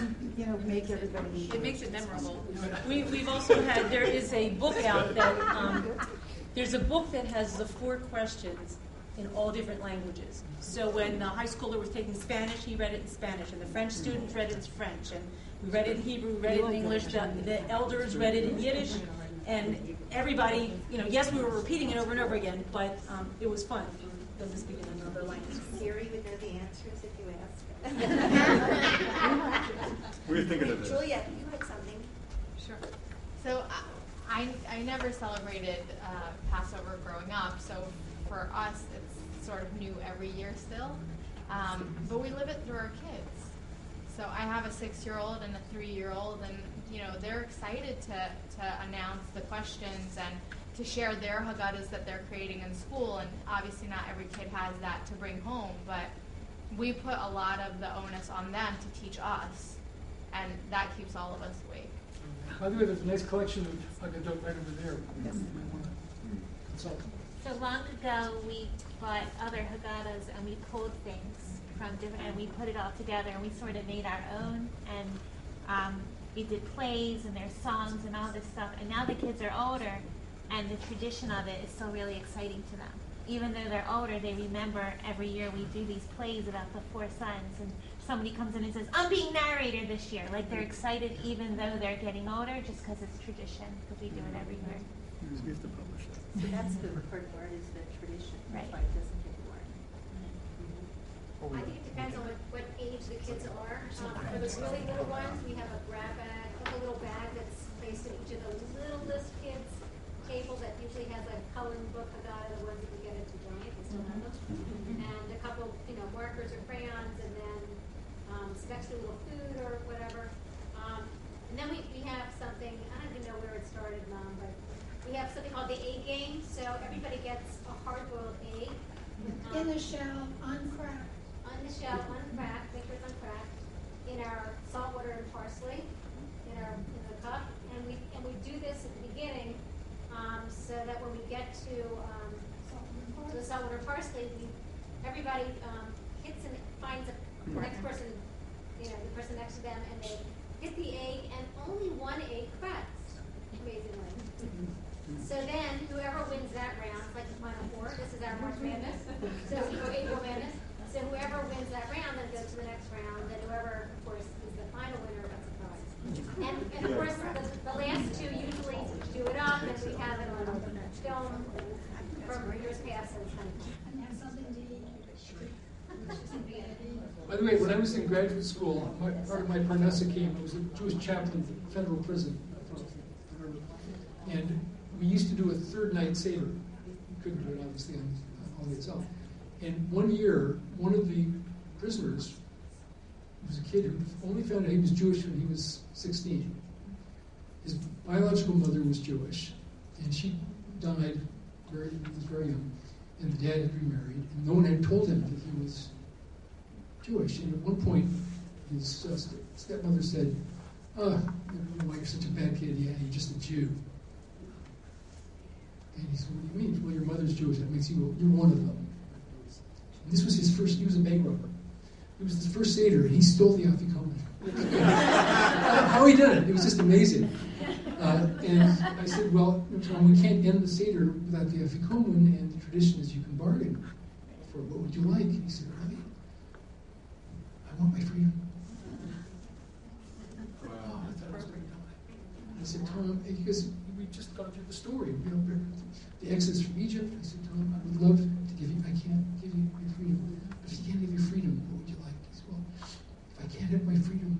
make everybody. It makes it memorable. We've also had, there is a book out that, there's a book that has the 4 questions in all different languages. So when the high schooler was taking Spanish, he read it in Spanish, and the French students read it in French, and we read it in Hebrew, we read it in English, the elders read it in Yiddish, and everybody, yes, we were repeating it over and over again, but it was fun for them to speak in another language. Siri would know the answers if you asked. What are you thinking of this? Julia, you had something. Sure. So I never celebrated Passover growing up, so for us it's sort of new every year still. But we live it through our kids. So I have a 6-year-old and a 3-year-old, and they're excited to announce the questions and to share their Haggadahs that they're creating in school. And obviously not every kid has that to bring home, but we put a lot of the onus on them to teach us, and that keeps all of us awake. By the way, there's a nice collection of Haggadot right over there. Yes. So long ago, we bought other Haggadahs and we pulled things from different, and we put it all together and we sort of made our own, and we did plays and there's songs and all this stuff. And now the kids are older, and the tradition of it is still really exciting to them. Even though they're older, they remember every year we do these plays about the 4 sons, and somebody comes in and says, "I'm being narrator this year." Like they're excited even though they're getting older, just because it's tradition, because we do it every year. We have to publish that. So that's the important word, is the tradition. Right. That's why it doesn't get boring. I think it depends on what age the kids are. For the really little ones, we have a grab bag, a little bag that's placed at each of the littlest kids' table that usually has a coloring book about the ones that we get at the Giant. We still have them. And a couple, markers or crayons, and then some extra little food or whatever. And then we have something, I don't even know where it started, Mom, but we have something called the egg game. So everybody gets a hard-boiled egg. In the shell, uncracked. On the shell, uncracked, make sure it's uncracked, in our salt water and parsley, in the cup, and we do this at the beginning, so that when we get to the salt water parsley, everybody hits and finds the next person, the person next to them, and they hit the egg, and only one egg cracks, amazingly. So then, whoever wins that round, like the Final Four, this is our March Madness, so April Madness. So whoever wins that round then goes to the next round, and whoever, of course, is the final winner gets a prize. And of course, the last 2 usually do it up, and we have it on film from years past. And have something to eat. by the way, when I was in graduate school, part of my Parnassa came. I was a Jewish chaplain at the federal prison. And we used to do a third night Seder. We couldn't do it, obviously, on itself. And one year, one of the prisoners was a kid who only found out he was Jewish when he was 16. His biological mother was Jewish, and she died very young, and the dad had remarried, and no one had told him that he was Jewish. And at one point, his stepmother said, why you're such a bad kid? Yeah, you're just a Jew. And he said, what do you mean? Well, your mother's Jewish. That makes you, you're one of them. And this was his first, he was a bank robber. It was his first Seder, and he stole the Afikomen. How he did it was just amazing. And I said, well, Tom, we can't end the Seder without the Afikomen, and the tradition is you can bargain for what would you like? And he said, really? I want my freedom. Wow. Oh, I thought it was great. I said, Tom, because we've just gone through the story, you know, the exodus from Egypt. I said, Tom, I would love to give you, I can't give you your freedom. But if you can't have your freedom, what would you like? He said, well, if I can't have my freedom,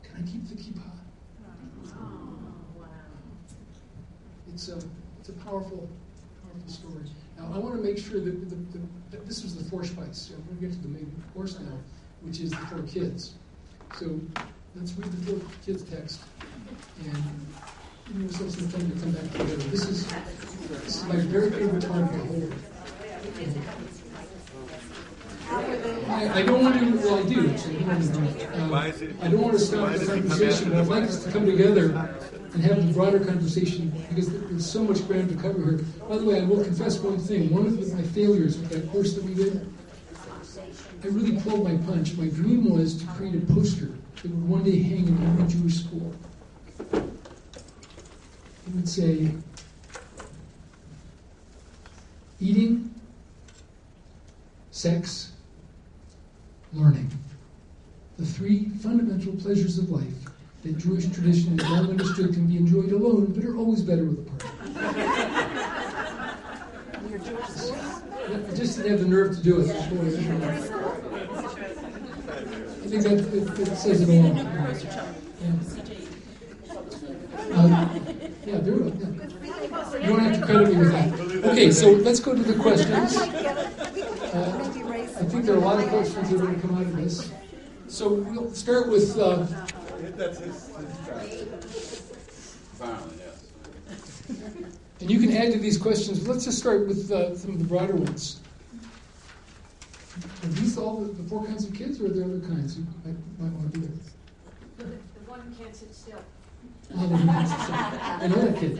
can I keep the kippah? It's a powerful story. Now, I want to make sure that this was the four spice. So I'm going to get to the main course now, which is the four kids. So let's read the four kids text, and give yourself some time to come back together. This is my very favorite time of the whole. I don't want to. Well, I do. So I don't want to stop the conversation, but I'd like us to come together and have the broader conversation, because there's so much ground to cover here. By the way, I will confess one thing. One of my failures with that course that we did, I really pulled my punch. My dream was to create a poster that would one day hang in every Jewish school. It would say, eating, sex, learning. The three fundamental pleasures of life that Jewish tradition is well understood can be enjoyed alone, but are always better with a partner. I just didn't have the nerve to do it. I think that says it all. Yeah, do it. Yeah. You don't have to credit me with that. Okay, so let's go to the questions. I think there are a lot of questions that are going to come out of this. So we'll start with... That's his Finally, yes. And you can add to these questions. Let's just start with some of the broader ones. Are these all the four kinds of kids, or are there other kinds you might want to do there? The one who can't sit still. I know that kid.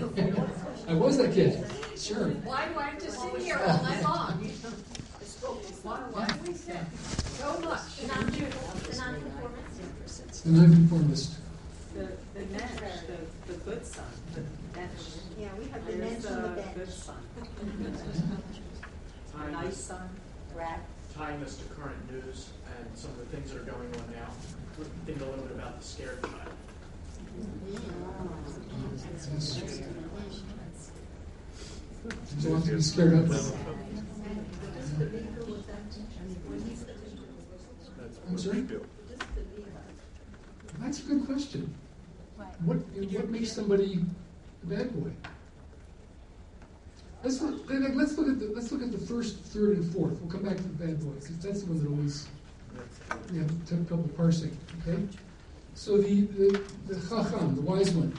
I was that kid. Sure. Why don't you sit here all night long? Why do we sit so much? The nonconformist. The bench, the good son. The bench. Yeah, we have the bench and the bench. Good son. Nice son. Rat. Tying this to current news and some of the things that are going on now, we think a little bit about the scared child. There's a lot to be scared of. I'm sorry? That's a good question. What makes somebody a bad boy? Let's look at the first, third, and fourth. We'll come back to the bad boys, because that's the one that always took a couple parsing. Okay, so the chacham, the wise one.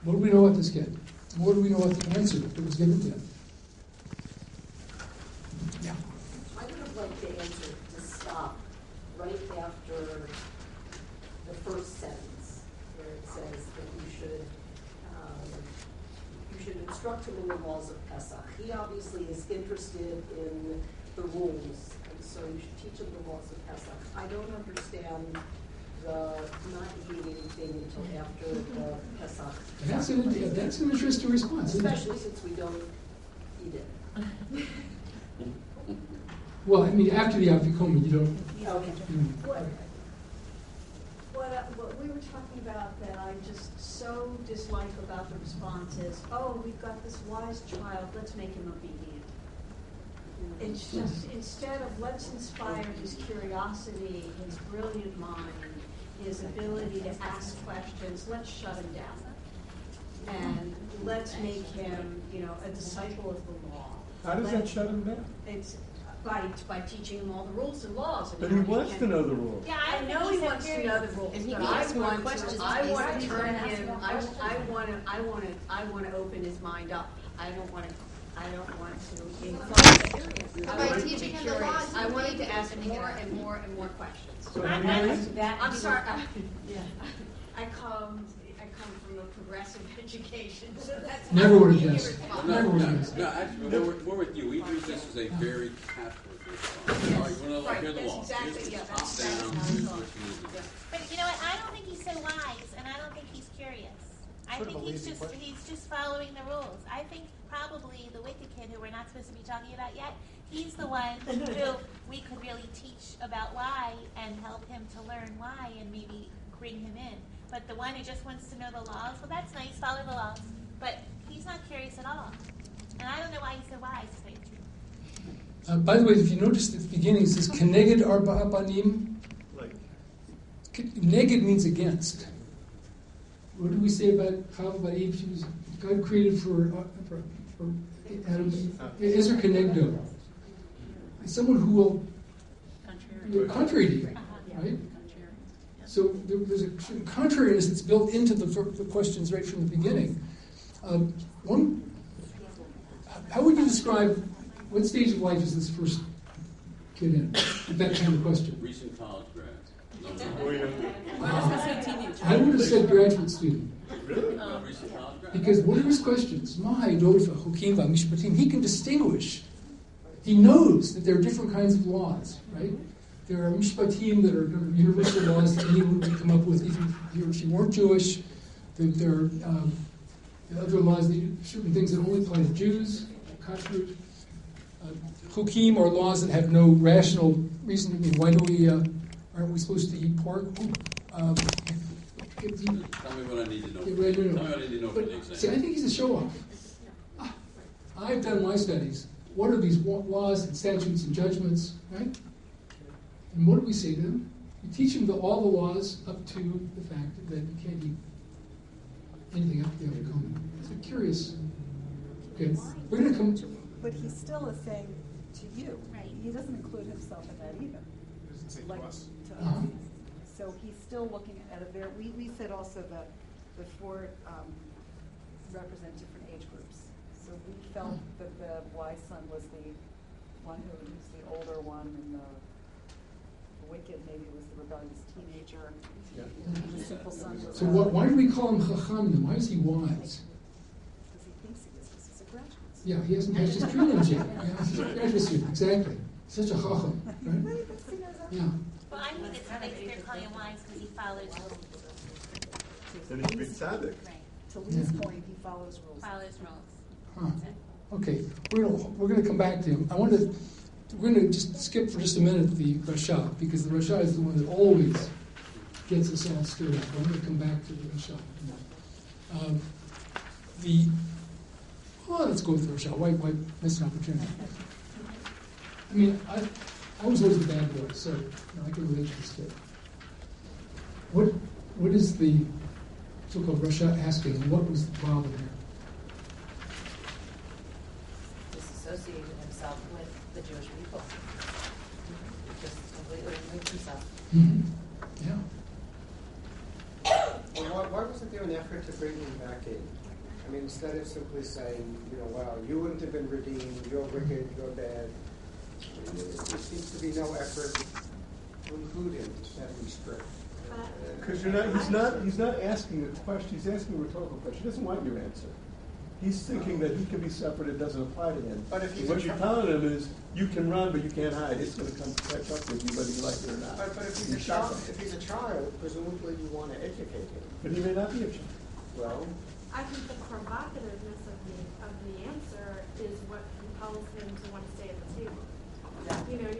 What do we know about this kid? What do we know about the answer that was given to him? Yeah. I would have liked the answer to stop right after the first sentence, where it says that you should instruct him in the laws of Pesach. He obviously is interested in the rules, and so you should teach him the laws of Pesach. I don't understand the not eating anything until after the Pesach. That's an interesting response. Especially since we don't eat it. Well, I mean, after the Afikomen, you don't. Okay. What we were talking about that I just so dislike about the response is, oh, we've got this wise child, let's make him obedient. It's just, instead of let's inspire his curiosity, his brilliant mind, his ability to ask questions, let's shut him down. And let's make him, a disciple of the law. How does that shut him down? It's by teaching him all the rules and laws. And But he wants to know the rules. Yeah, I know he wants to know the rules, but I want to turn him. I want to open his mind up. I don't want to I don't want to include By teaching him the laws, I wanted to ask more and more and more questions. I'm sorry. I come from a progressive education, so that's Never would have easy guessed. response. Never would have guessed. No, actually, we're with you. We view this as a very Catholic response. You want to hear the That's law. exactly, Here's yeah, the top that's down. how Here's it's what on. you need to do. But you know what? I don't think he's so wise, and I don't think he's curious. I Sort of think a lazy question. he's just following the rules. I think probably the wicked kid, who we're not supposed to be talking about yet, he's the one who we could really teach about why and help him to learn why and maybe bring him in. But the one who just wants to know the laws, well, that's nice, follow the laws. But he's not curious at all. And I don't know why he's so wise, to tell you the truth. By the way, if you notice at the beginning, it says Keneged Arba Abanim. Neged means against. What did we say about Chava, about Eve? She was God created for Adam. Ezer Kenegdo. Someone who will contrary to you, right? So there's a contrariness that's built into the questions right from the beginning. How would you describe what stage of life is this first kid in? That kind of question. Recent college grads. I would have said graduate student. Really? Recent college grads? Because what are his questions? Mahai, Dofa, Hukim, Mishpatim. He can distinguish. He knows that there are different kinds of laws, right? There are mishpatim that are universal laws that anyone would come up with, even if he or she weren't Jewish. There are other laws, certain things that only apply to Jews, kashrut. Hukim are laws that have no rational reason. I mean, why do we? Aren't we supposed to eat pork? Tell me what I need to know. Yeah, right, Tell me what I need to know for the exam. See, I think he's a show-off. I've done my studies. What are these laws and statutes and judgments, right? And what do we say to them? We teach them all the laws up to the fact that you can't eat anything up to the other cone. It's a curious. Okay, we're going to come. But he still is saying to you. Right. He doesn't include himself in that either. It doesn't say Like to us. to Uh-huh. us. So he's still looking at a very. We said also that the four represent different age groups. So we felt that the wise son was the one who was the older one, and the wicked maybe was the rebellious teenager. Yeah. And the simple son was. So why do we call him Chacham then? Why is he wise? Because he thinks he is. This is a graduate. Yeah, he hasn't passed his prelims yet. Yeah, he's a graduate student, exactly. Such a Chacham, right? Yeah. Well, I think it's nice they're calling him wise because he follows rules. Then he's a big tzaddik. To Lee's point, he follows rules. Follows rules. Huh. Okay, we're gonna come back to him. We're gonna just skip for just a minute the Rasha, because the Rasha is the one that always gets us all stirred up. I'm gonna come back to the Rasha. Let's go with the Rasha. Why miss an opportunity? I mean, I was always the bad boy, so I can relate to this kid. What is the so-called Rasha asking, and what was the problem here? Disassociated himself with the Jewish people. Just completely removed himself. Mm-hmm. Yeah. Well, why wasn't there an effort to bring him back in? I mean, instead of simply saying, well, you wouldn't have been redeemed, you're wicked, you're bad. There seems to be no effort to include him at least. Because he's not asking a question, he's asking a rhetorical question. He doesn't want your answer. He's thinking that he can be separate, it doesn't apply to him. But if he's what you're telling him is, you can run, but you can't hide. It's going to come catch up with you, whether you like it or not. But if he's a child, presumably you want to educate him. But he may not be a child. Well, I think the provocativeness of the answer is what compels him to want to stay at the table. You know, if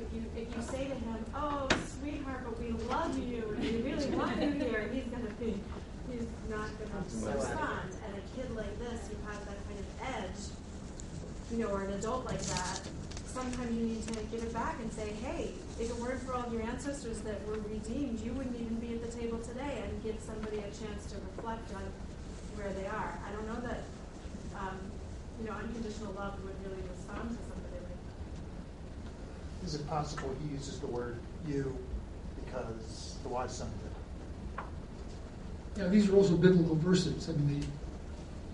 you say to him, "Oh, sweetheart, but we love you, and we really want you here," he's not going to respond. And a kid like this who has that kind of edge, or an adult like that, sometimes you need to give it back and say, "Hey, if it weren't for all of your ancestors that were redeemed, you wouldn't even be at the table today," and give somebody a chance to reflect on where they are. I don't know that, unconditional love would really respond to somebody like that. Is it possible he uses the word you because the wise son did? Yeah, these are also biblical verses. I mean,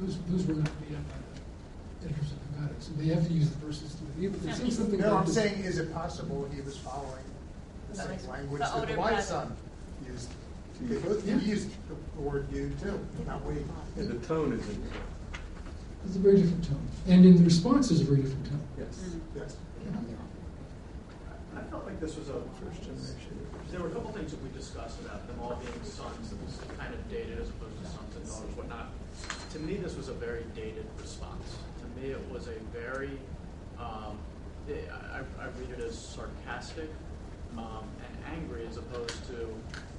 those were not made up by the editors of the Haggadah, so they have to use the verses to it. They've seen something No, like I'm this. saying, is it possible he was following the same language the that the older wise brother. son used? They both used the word you too, not we. And the tone is in. It's a very different tone. And in the response, there's a very different tone. Yes. Yes. I felt like this was a first generation. There were a couple things that we discussed about them all being sons that was kind of dated as opposed to sons and daughters, whatnot. To me, this was a very dated response. To me, it was a very, I read it as sarcastic and angry as opposed to,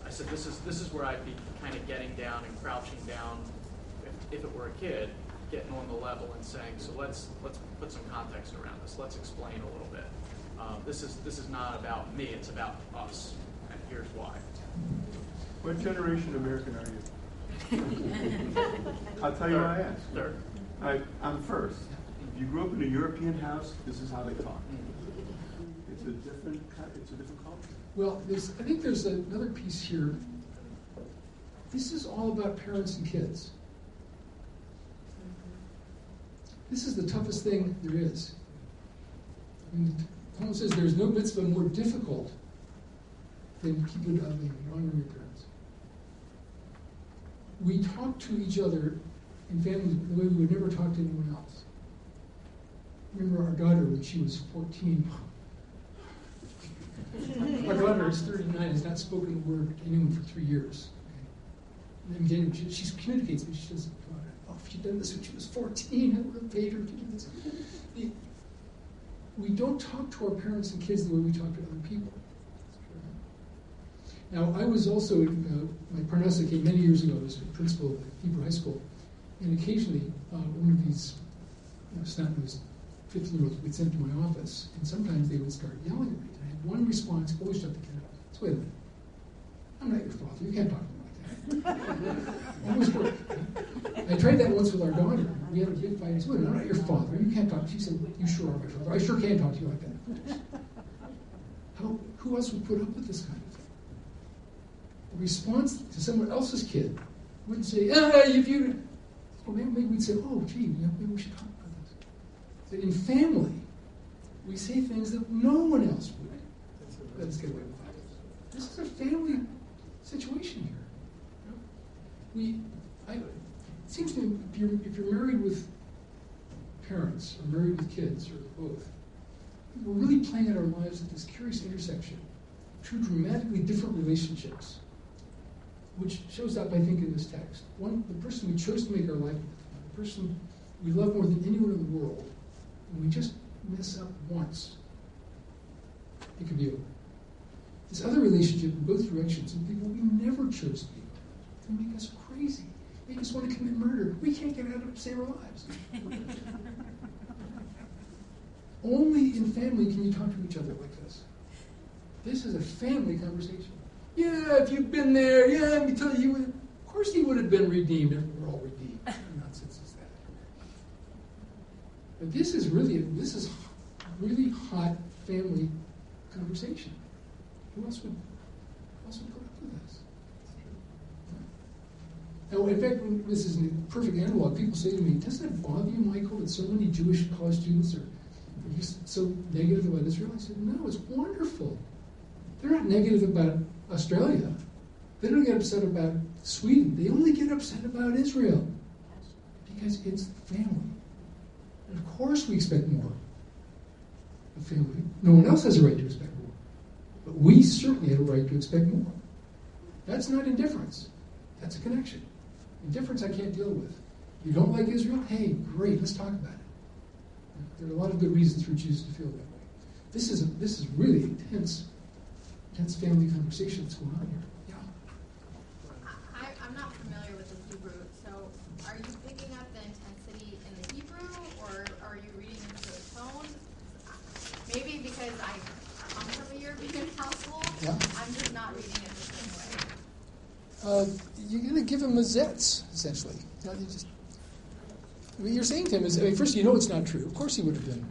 I said, this is where I'd be kind of getting down and crouching down, if it were a kid, getting on the level and saying, so let's put some context around this. Let's explain a little bit. This is not about me, it's about us, and here's why. What generation American are you? I'll tell you why I asked. Third. I'm first. If you grew up in a European house, this is how they talk. It's a different culture. Well, I think there's another piece here. This is all about parents and kids. This is the toughest thing there is. I mean, Paul says there's no mitzvah more difficult than honoring your parents. We talk to each other in families the way we would never talk to anyone else. Remember our daughter when she was 14. Our daughter is 39, has not spoken a word to anyone for 3 years. Okay? And then she communicates, but she doesn't. Oh, if she'd done this when she was 14, I would have paid her to do this. We don't talk to our parents and kids the way we talk to other people. Now, I was also, my Parnassa came many years ago as principal of Hebrew High School, and occasionally one of these snot-nosed 15-year-olds would send to my office, and sometimes they would start yelling at me. And I had one response, always shut the kid up. So wait a minute. I'm not your father. You can't talk to me like that. Always worked. I tried that once with our daughter. We had a big fight. I said, wait a minute, I'm not your father. You can't talk. She said, you sure are my father. I sure can talk to you like that. Who else would put up with this kind of thing? The response to someone else's kid wouldn't say, if you... Well, maybe we'd say, oh, gee, maybe we should talk about this. But in family, we say things that no one else would. Let us get away with that. This is a family situation here. It seems to me, if you're married with parents or married with kids or both, we're really playing out our lives at this curious intersection of two dramatically different relationships, which shows up, I think, in this text. One, the person we chose to make our life with, the person we love more than anyone in the world, and we just mess up once, it could be over. This other relationship in both directions with people we never chose to be with. They make us crazy. Make us want to commit murder. We can't get out of it to save our lives. Only in family can you talk to each other like this. This is a family conversation. Yeah, if you'd been there, let me tell you, of course he would have been redeemed if we're all redeemed. What nonsense is that? But this is really hot family conversation. Who else would put up with this? Now, in fact, this is a perfect analog. People say to me, doesn't it bother you, Michael, that so many Jewish college students are just so negative about Israel? I said, no, it's wonderful. They're not negative about Australia. They don't get upset about Sweden. They only get upset about Israel because it's family. And of course we expect more of family. No one else has a right to expect more. But we certainly have a right to expect more. That's not indifference. That's a connection. Indifference I can't deal with. You don't like Israel? Hey, great, let's talk about it. There are a lot of good reasons for Jews to feel that way. This is really intense family conversation that's going on here. Yeah. I'm not familiar with the Hebrew, so are you picking up the intensity in the Hebrew, or are you reading into the tone? Maybe because I come from a European household, I'm just not reading it the same way. You're going to give him a zetz, essentially. You're saying to him is, first, you know it's not true. Of course he would have been.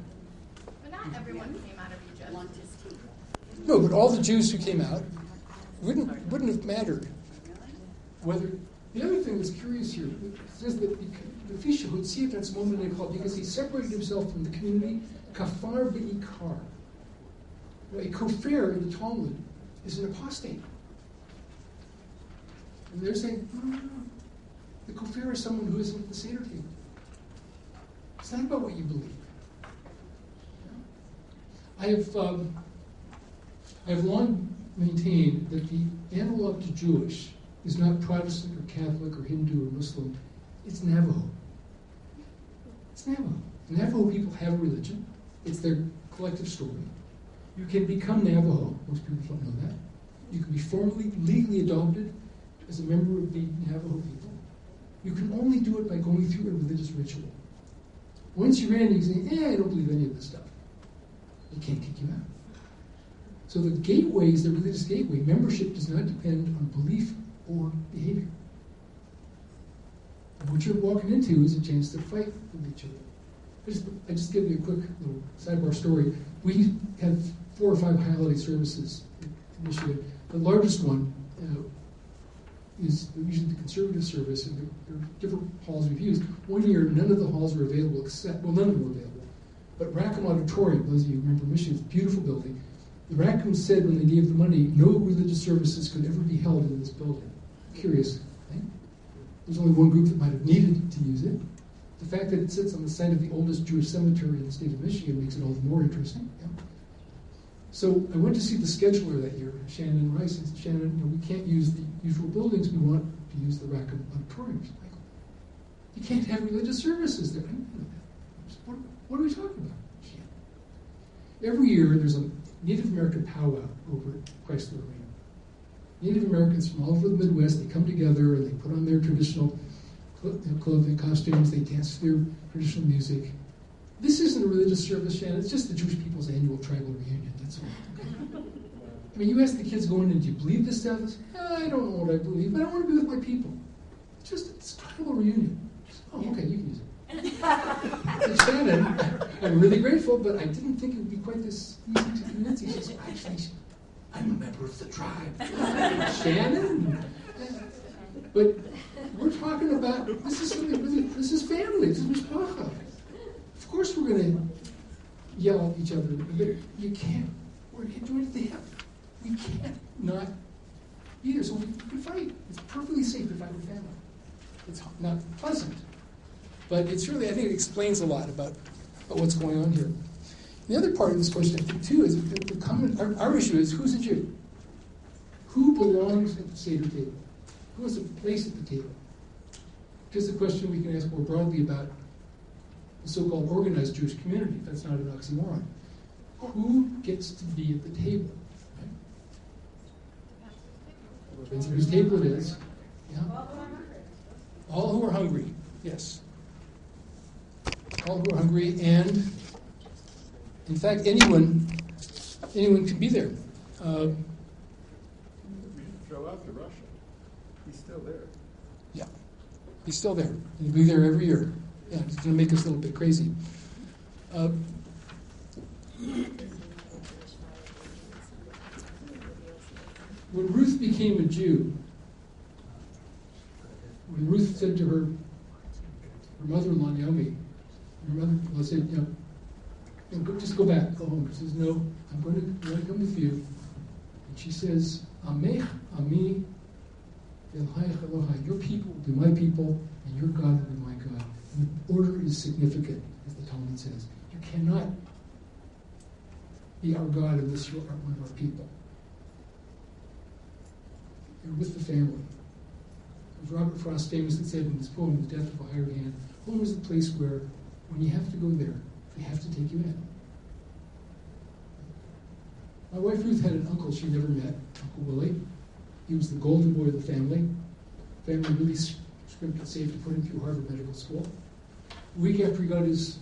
But not everyone came out of Egypt. No, but all the Jews who came out wouldn't have mattered whether The other thing that's curious here, it says that the Fisha Hotziat that's moment in called because he separated himself from the community, kafar be'ikar. A kofar in the Talmud is an apostate. And they're saying, no. The kofar is someone who isn't at the Seder table. It's not about what you believe. I have long maintained that the analog to Jewish is not Protestant or Catholic or Hindu or Muslim. It's Navajo. It's Navajo. Navajo people have a religion. It's their collective story. You can become Navajo. Most people don't know that. You can be formally, legally adopted as a member of the Navajo people. You can only do it by going through a religious ritual. Once you're in, you say, I don't believe any of this stuff. They can't kick you out. So the gateway is the religious gateway. Membership does not depend on belief or behavior. And what you're walking into is a chance to fight with each other. I just give you a quick little sidebar story. We have 4 or 5 holiday services in Michigan. The largest one is usually the conservative service, and there are different halls we've used. One year, none of the halls were available none of them were available. But Rackham Auditorium, those of you who remember Michigan's beautiful building, the Rackham said when they gave the money, no religious services could ever be held in this building. Curious thing. There's only one group that might have needed to use it. The fact that it sits on the site of the oldest Jewish cemetery in the state of Michigan makes it all the more interesting. Yeah. So I went to see the scheduler that year, Shannon Rice, and said, Shannon, we can't use the usual buildings. We want to use the Rackham Auditorium. You can't have religious services there. What are we talking about? Every year there's a Native American powwow over at Chrysler Arena. Native Americans from all over the Midwest, they come together and they put on their traditional clothing, costumes, they dance to their traditional music. This isn't a religious service, Shannon. It's just the Jewish people's annual tribal reunion. That's all. Okay? I mean, you ask the kids going in, do you believe this stuff? I don't know what I believe, but I want to be with my people. It's a tribal reunion. Okay, you can use it. And Shannon, I'm really grateful, but I didn't think it would be quite this easy to convince you. She said, actually, I'm a member of the tribe. Shannon? But we're talking about, this is family, this is mishpacha. Of course we're going to yell at each other, but you can't, we're doing it. We can't not be there, so we can fight. It's perfectly safe to fight with family. It's not pleasant. But it's really, I think it explains a lot about what's going on here. The other part of this question, I think, too, is our issue is who's a Jew? Who belongs at the Seder table? Who has a place at the table? Here's a question we can ask more broadly about the so-called organized Jewish community, if that's not an oxymoron. Who gets to be at the table? Right? Depends on whose table it is. Yeah. All who are hungry, yes. All who are hungry, and in fact, anyone can be there. Throw out the Russian. He's still there. Yeah, he's still there. He'll be there every year. Yeah, it's going to make us a little bit crazy. When Ruth became a Jew, when Ruth said to her mother-in-law Naomi, her mother-in-law said, just go back, go home. She says, no, I'm going to come with you. And she says, Amech, Ami, Elhayach Elohai. Your people will be my people, and your God will be my God. And the order is significant, as the Talmud says. You cannot be our God unless you are one of our people. You're with the family. As Robert Frost famously said in his poem, The Death of a Hired Hand, home is the place where, when you have to go there, they have to take you in. My wife Ruth had an uncle she never met, Uncle Willie. He was the golden boy of the family. The family really scrimped and saved to put him through Harvard Medical School. A week after he got his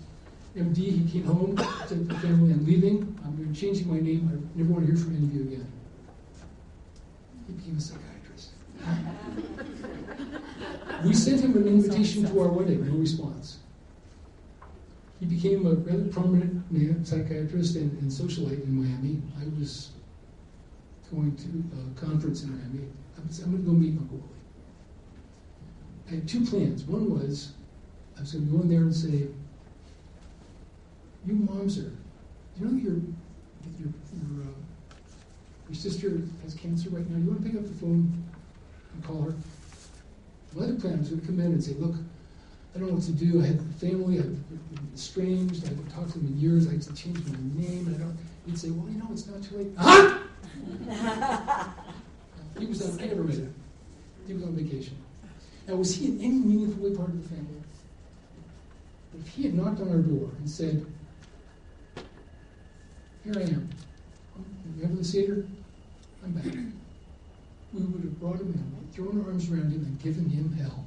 MD, he came home, said to the family, I'm leaving, I'm changing my name, I never want to hear from any of you again. He became a psychiatrist. We sent him an invitation to our wedding, no response. He became a rather prominent psychiatrist and socialite in Miami. I was going to a conference in Miami. I'm going to go meet Uncle I had two plans. One was I was going to go in there and say, you moms are, you know your sister has cancer right now. You want to pick up the phone and call her? My other plan was going to come in and say, look, I don't know what to do. I had a family. I've been estranged. I haven't talked to them in years. I had to change my name. And I don't. You'd say, well, you know, it's not too late. Huh? He was on. I never met him. He was on vacation. Now, was he in any meaningful way part of the family? If he had knocked on our door and said, here I am. You having the Seder? I'm back. We would have brought him in, thrown our arms around him, and given him hell.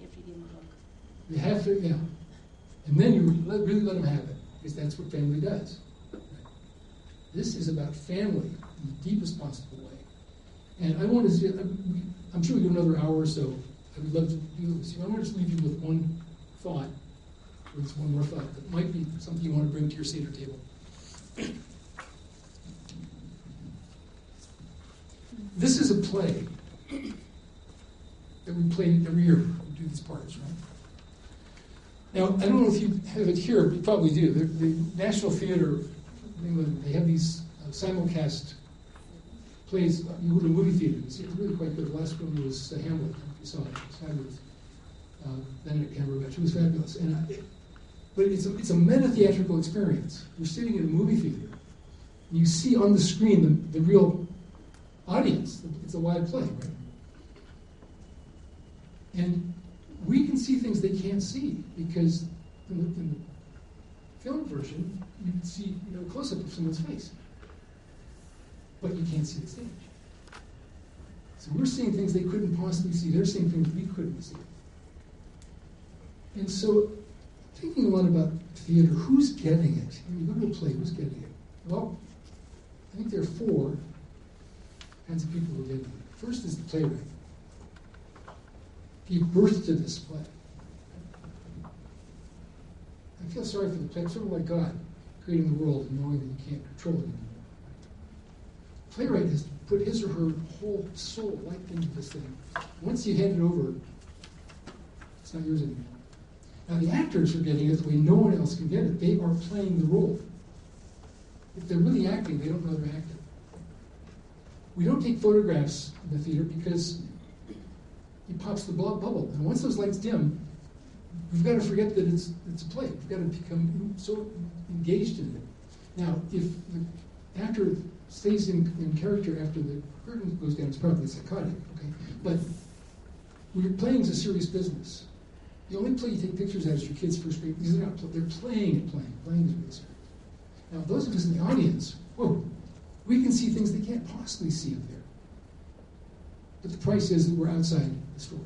If you didn't look. You have to, yeah. And then you really let him have it, because that's what family does. This is about family in the deepest possible way. And I want to, I'm sure we do another hour or so. I would love to do this. I want to just leave you with one thought, or just one more thought that might be something you want to bring to your Seder table. This is a play that we play every year. We do these parts, right? Now, I don't know if you have it here, but you probably do. The National Theatre in England, they have these simulcast plays. You go to a movie theater. It's really quite good. The last one was Hamlet. If you saw it. It's fabulous. Benedict Cumberbatch. It was fabulous. But it's a meta-theatrical experience. You're sitting in a movie theater, and you see on the screen the real audience. It's a live play, right? And we can see things they can't see, because in the film version, you can see a close-up of someone's face. But you can't see the stage. So we're seeing things they couldn't possibly see. They're seeing things we couldn't see. And so, thinking a lot about theater, who's getting it? When you go to a play, who's getting it? Well, I think there are four kinds of people who are getting it. First is the playwright. He birthed to this play. I feel sorry for the play. It's sort of like God creating the world and knowing that you can't control it anymore. The playwright has put his or her whole soul, life into this thing. Once you hand it over, it's not yours anymore. Now the actors are getting it the way no one else can get it. They are playing the role. If they're really acting, they don't know they're acting. We don't take photographs in the theater because it pops the bubble. And once those lights dim, we've got to forget that it's a play. We've got to become so engaged in it. Now, if the actor stays in character after the curtain goes down, it's probably psychotic, okay? But we're playing is a serious business. The only play you take pictures at is your kids' first grade. These are not they're playing. Playing is really serious. Now, those of us in the audience, whoa, we can see things they can't possibly see up there. But the price is that we're outside the story.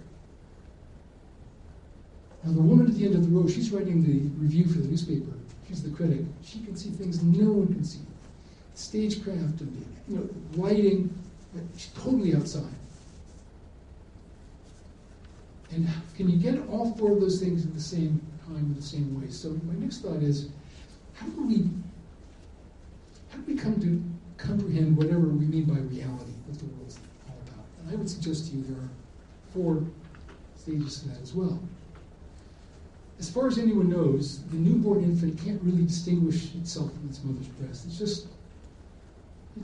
Now, the woman at the end of the row, she's writing the review for the newspaper. She's the critic. She can see things no one can see. Stagecraft and lighting, she's totally outside. And can you get all four of those things at the same time in the same way? So my next thought is, how do we come to comprehend whatever we mean by reality, what the world's all about? And I would suggest to you there are four stages to that as well. As far as anyone knows, the newborn infant can't really distinguish itself from its mother's breast. It's just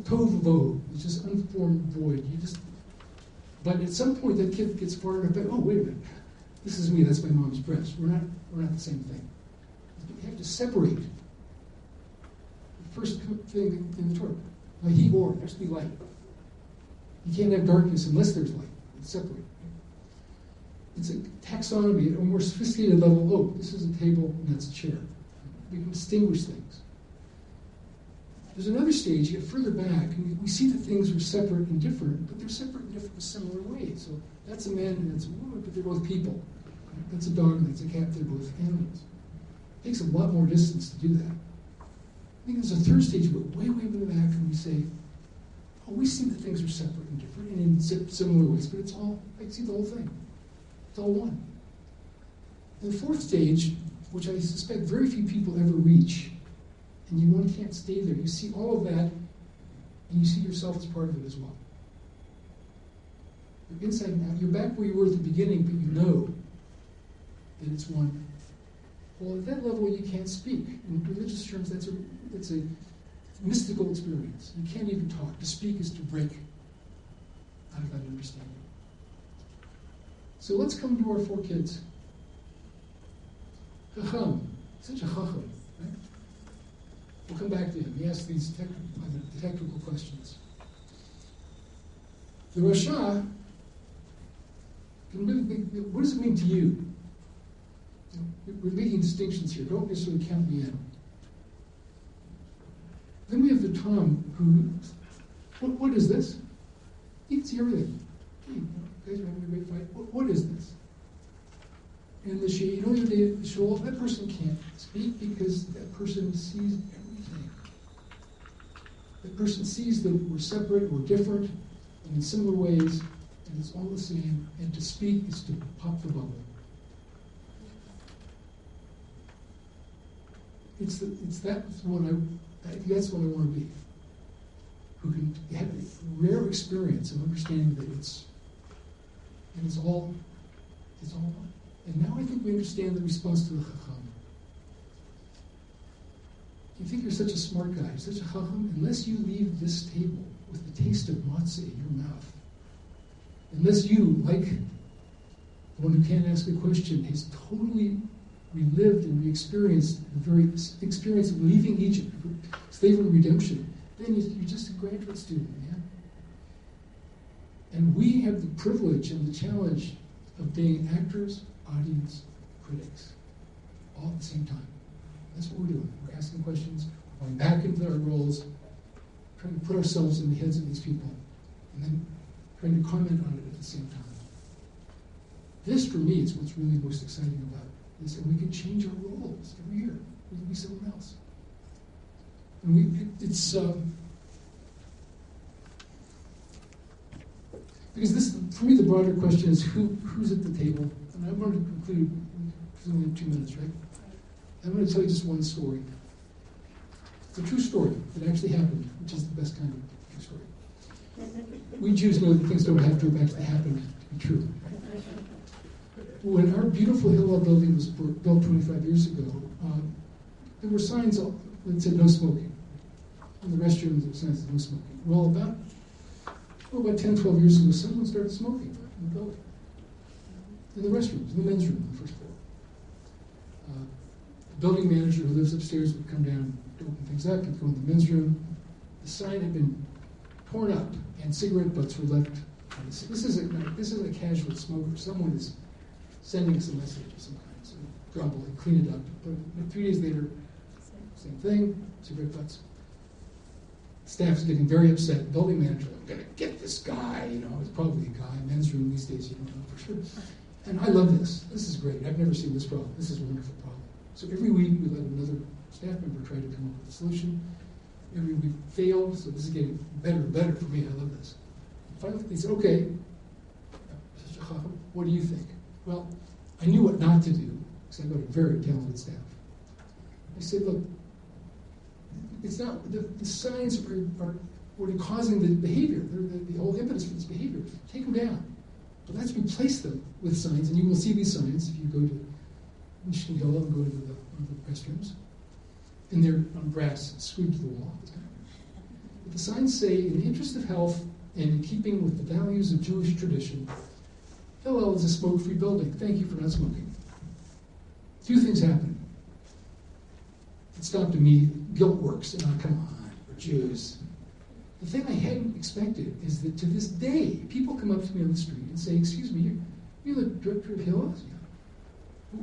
tohu vavohu. It's just unformed void. But at some point, that kid gets far enough back. Oh, wait a minute. This is me. That's my mom's breast. We're not the same thing. You have to separate. The first thing in the Torah, like he or there has to be light. You can't have darkness unless there's light. It's separate. It's a taxonomy at a more sophisticated level. Oh, this is a table and that's a chair. We can distinguish things. There's another stage, you get further back, and we see that things are separate and different, but they're separate and different in similar ways. So that's a man and that's a woman, but they're both people. That's a dog and that's a cat, they're both animals. It takes a lot more distance to do that. I think there's a third stage, we go way, way in the back, and we say, oh, we see that things are separate and different and in similar ways, but it's all, I see the whole thing. It's all one. And the fourth stage, which I suspect very few people ever reach, and one can't stay there. You see all of that, and you see yourself as part of it as well. You're inside and out. You're back where you were at the beginning, but you know that it's one. Well, at that level, you can't speak. In religious terms, that's a mystical experience. You can't even talk. To speak is to break out of that understanding. So let's come to our 4 kids. Chacham, such a chacham, right? We'll come back to him. He asks these technical questions. The Rasha, what does it mean to you? We're making distinctions here. Don't necessarily count me in. Then we have the Tom, who, what is this? He can see everything. Hey, you guys are having a great fight. What is this? And the She, the Shul, that person can't speak because that person sees everything. That person sees that we're separate, we're different, and in similar ways, and it's all the same. And to speak is to pop the bubble. That's what I want to be. Who can have a rare experience of understanding that it's all one. And now I think we understand the response to the Chacham. You think you're such a smart guy, such a Chacham, unless you leave this table with the taste of matzah in your mouth, unless you, like the one who can't ask a question, has totally relived and re-experienced the very experience of leaving Egypt, slavery and redemption, then you're just a graduate student, man. And we have the privilege and the challenge of being actors, audience, critics, all at the same time. That's what we're doing. We're asking questions, we're going back into our roles, trying to put ourselves in the heads of these people, and then trying to comment on it at the same time. This, for me, is what's really most exciting about this, and we can change our roles every year. We can be someone else. And because this, for me, the broader question is who's at the table. And I wanted to conclude, because we only have 2 minutes, right? I'm going to tell you just one story. It's a true story that actually happened, which is the best kind of true story. We Jews know that things don't have to actually happen to be true. When our beautiful Hillel building was built 25 years ago, there were signs that said no smoking. In the restrooms, there were signs that no smoking. Well, about 10, 12 years ago, someone started smoking in the building. In the restrooms, in the men's room on the first floor. The building manager who lives upstairs would come down to open things up, he'd go in the men's room. The sign had been torn up, and cigarette butts were left. This isn't a casual smoker. Someone is sending us a message of some kind. So we grumble and clean it up. But 3 days later, same thing, cigarette butts. Staff's getting very upset. Building manager, I'm going to get this guy. It's probably a guy. Men's room these days, you don't know for sure. And I love this. This is great. I've never seen this problem. This is a wonderful problem. So every week we let another staff member try to come up with a solution. Every week failed, so this is getting better and better for me. I love this. Finally, they said, okay, what do you think? Well, I knew what not to do, because I've got a very talented staff. I said, look, it's not, the signs are what are causing the behavior. The whole impetus for this behavior. Take them down. But let's replace them with signs, and you will see these signs if you go to Michigan Hill and go to one of the restrooms. And they're on brass, screwed to the wall. But the signs say, in the interest of health and in keeping with the values of Jewish tradition, Hillel is a smoke-free building. Thank you for not smoking. 2 things happened. It stopped immediately. Guilt works. Come on, we're Jews. The thing I hadn't expected is that to this day, people come up to me on the street and say, excuse me, you're the director of Hillel? Yeah.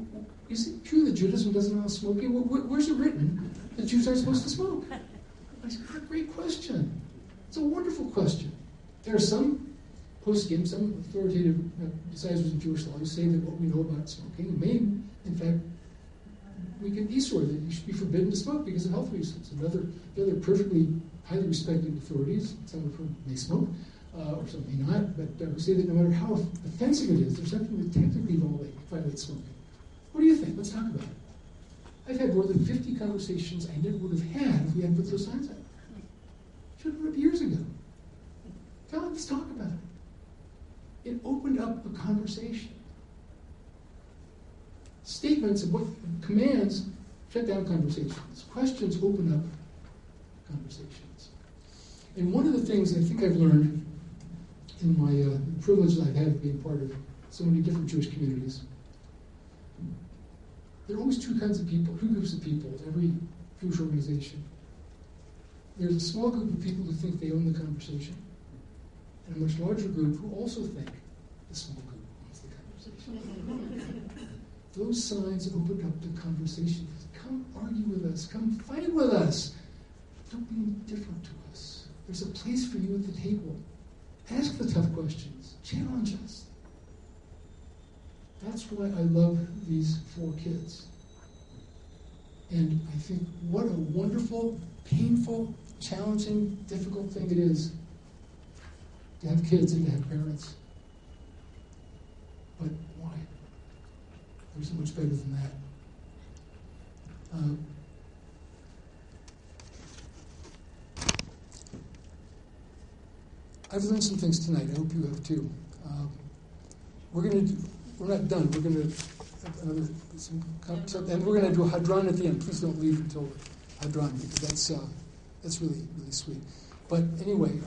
Is it true that Judaism doesn't allow smoking? Where's it written that Jews aren't supposed to smoke? I said, what a great question. It's a wonderful question. There are some poskim, some authoritative decisors of Jewish law who say that what we know about smoking may, in fact, we can Isur, that you should be forbidden to smoke because of health reasons. And other perfectly highly respected authorities, some of whom may smoke, or some may not, but who say that no matter how offensive it is, there's nothing that technically violates smoking. What do you think? Let's talk about it. I've had more than 50 conversations I never would have had if we hadn't put those signs up. Should have put up years ago. Let's talk about it. It opened up a conversation. Statements of what commands shut down conversations. Questions open up conversations. And one of the things I think I've learned in my privilege that I've had of being part of so many different Jewish communities, there are always two groups of people at every Jewish organization. There's a small group of people who think they own the conversation, and a much larger group who also think the small group owns the conversation. Those signs opened up the conversation. Come argue with us. Come fight with us. Don't be indifferent to us. There's a place for you at the table. Ask the tough questions. Challenge us. That's why I love these 4 kids. And I think what a wonderful, painful, challenging, difficult thing it is to have kids and to have parents. But why? They're so much better than that. I've learned some things tonight. I hope you have too. We're not done. We're going to have another and we're going to do a hadran at the end. Please don't leave until hadran, because that's really, really sweet. But anyway,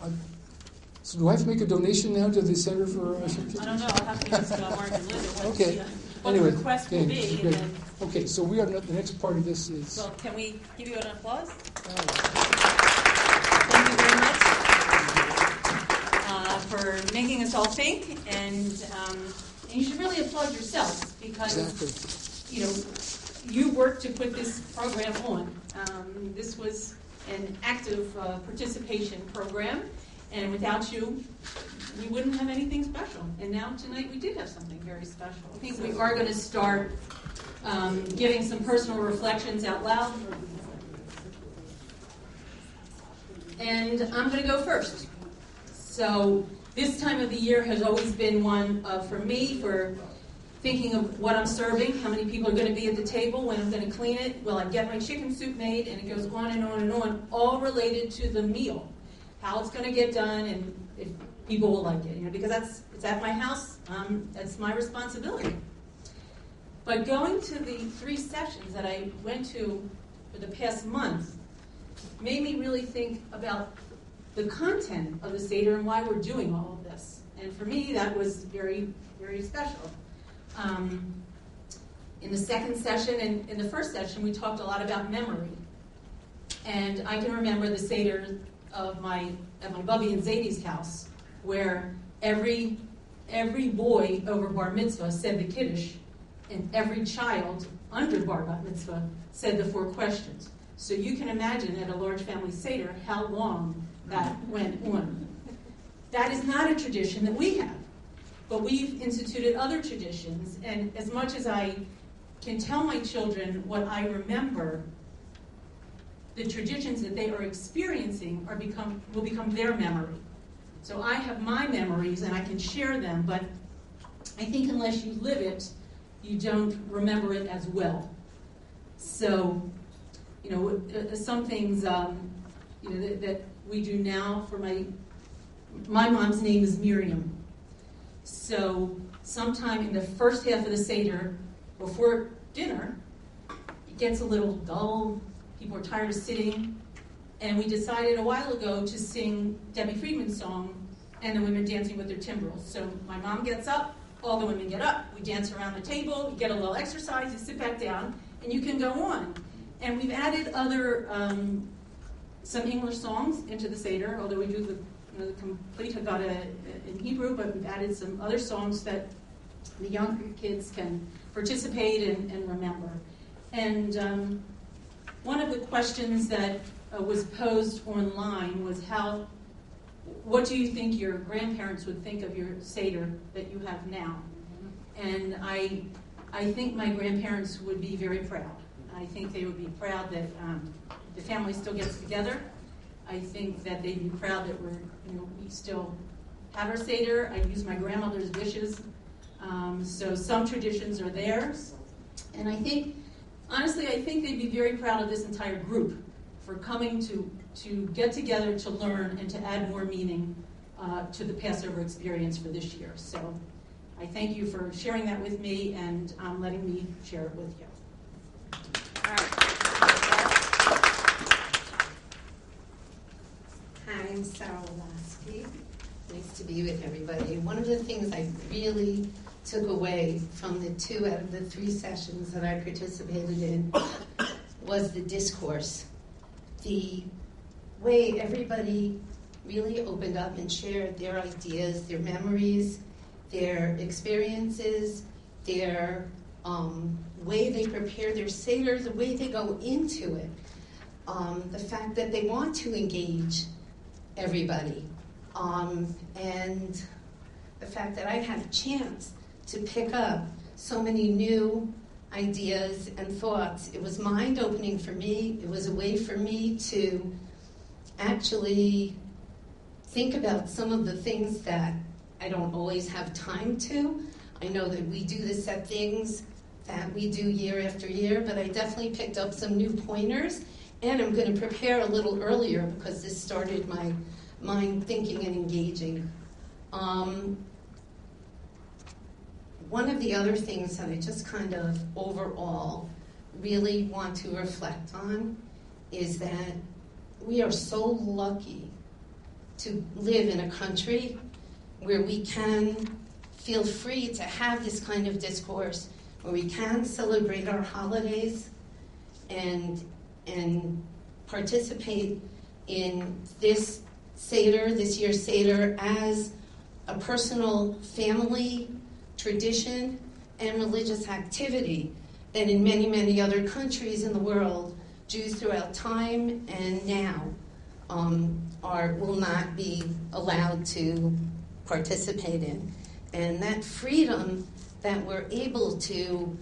so do I have to make a donation now to the Center for? I don't know. I'll have to ask Mark and Linda okay. What Anyway, the request will be. And then, okay, so we are the next part of this is. well, can we give you an applause? Oh. Thank you very much for making us all think, and you should really applaud yourselves because you worked to put this program on. This was an active participation program, and without you, we wouldn't have anything special. And now tonight we did have something very special. I think we are going to start giving some personal reflections out loud. And I'm going to go first. So this time of the year has always been one for me for thinking of what I'm serving, how many people are going to be at the table, when I'm going to clean it, will I get my chicken soup made, and it goes on and on and on, all related to the meal, how it's going to get done, and if people will like it, because it's at my house, that's my responsibility. But going to the 3 sessions that I went to for the past month made me really think about the content of the Seder and why we're doing all of this. And for me, that was very, very special. In the second session and in the first session, we talked a lot about memory. And I can remember the Seder at my Bubby and Zadie's house, where every boy over bar mitzvah said the Kiddush, and every child under bar mitzvah said the 4 questions. So you can imagine at a large family Seder how long that went on. That is not a tradition that we have, but we've instituted other traditions, and as much as I can tell my children what I remember, the traditions that they are experiencing will become their memory. So I have my memories and I can share them, but I think unless you live it, you don't remember it as well. So, some things, that we do now for my mom's name is Miriam. So sometime in the first half of the Seder, before dinner, it gets a little dull, people are tired of sitting, and we decided a while ago to sing Debbie Friedman's song, and the women dancing with their timbrels. So my mom gets up, all the women get up, we dance around the table, you get a little exercise, you sit back down, and you can go on. And we've added other, some English songs into the Seder, although we do the complete Haggadah in Hebrew, but we've added some other songs that the younger kids can participate and remember. And one of the questions that was posed online was what do you think your grandparents would think of your Seder that you have now? And I think my grandparents would be very proud. I think they would be proud that the family still gets together. I think that they'd be proud that we still have our Seder. I use my grandmother's dishes. So some traditions are theirs. And honestly, I think they'd be very proud of this entire group for coming to get together to learn and to add more meaning to the Passover experience for this year. So I thank you for sharing that with me and letting me share it with you. Hi, I'm Sarah Lasky. Nice to be with everybody. One of the things I really took away from the 2 out of the 3 sessions that I participated in was the discourse. The way everybody really opened up and shared their ideas, their memories, their experiences, their way they prepare their Seder, the way they go into it, the fact that they want to engage everybody, and the fact that I had a chance to pick up so many new ideas and thoughts. It was mind-opening for me. It was a way for me to actually think about some of the things that I don't always have time to. I know that we do the set things that we do year after year, but I definitely picked up some new pointers, and I'm going to prepare a little earlier because this started my mind thinking and engaging. One of the other things that I just kind of overall really want to reflect on is that we are so lucky to live in a country where we can feel free to have this kind of discourse, where we can celebrate our holidays and participate in this Seder, this year's Seder, as a personal family tradition and religious activity that in many, many other countries in the world, Jews throughout time and now will not be allowed to participate in. And that freedom that we're able to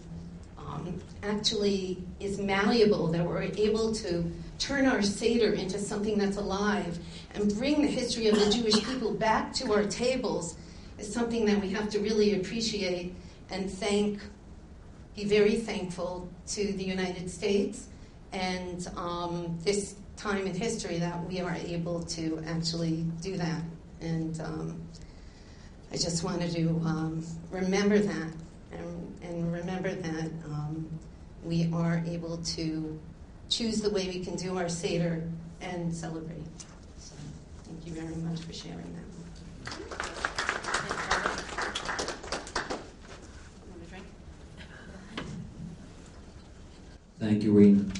actually is malleable, that we're able to turn our Seder into something that's alive and bring the history of the Jewish people back to our tables is something that we have to really appreciate and be very thankful to the United States and this time in history that we are able to actually do that. And I just wanted to remember that and remember that we are able to choose the way we can do our Seder and celebrate. So thank you very much for sharing that. Thank you, Reen.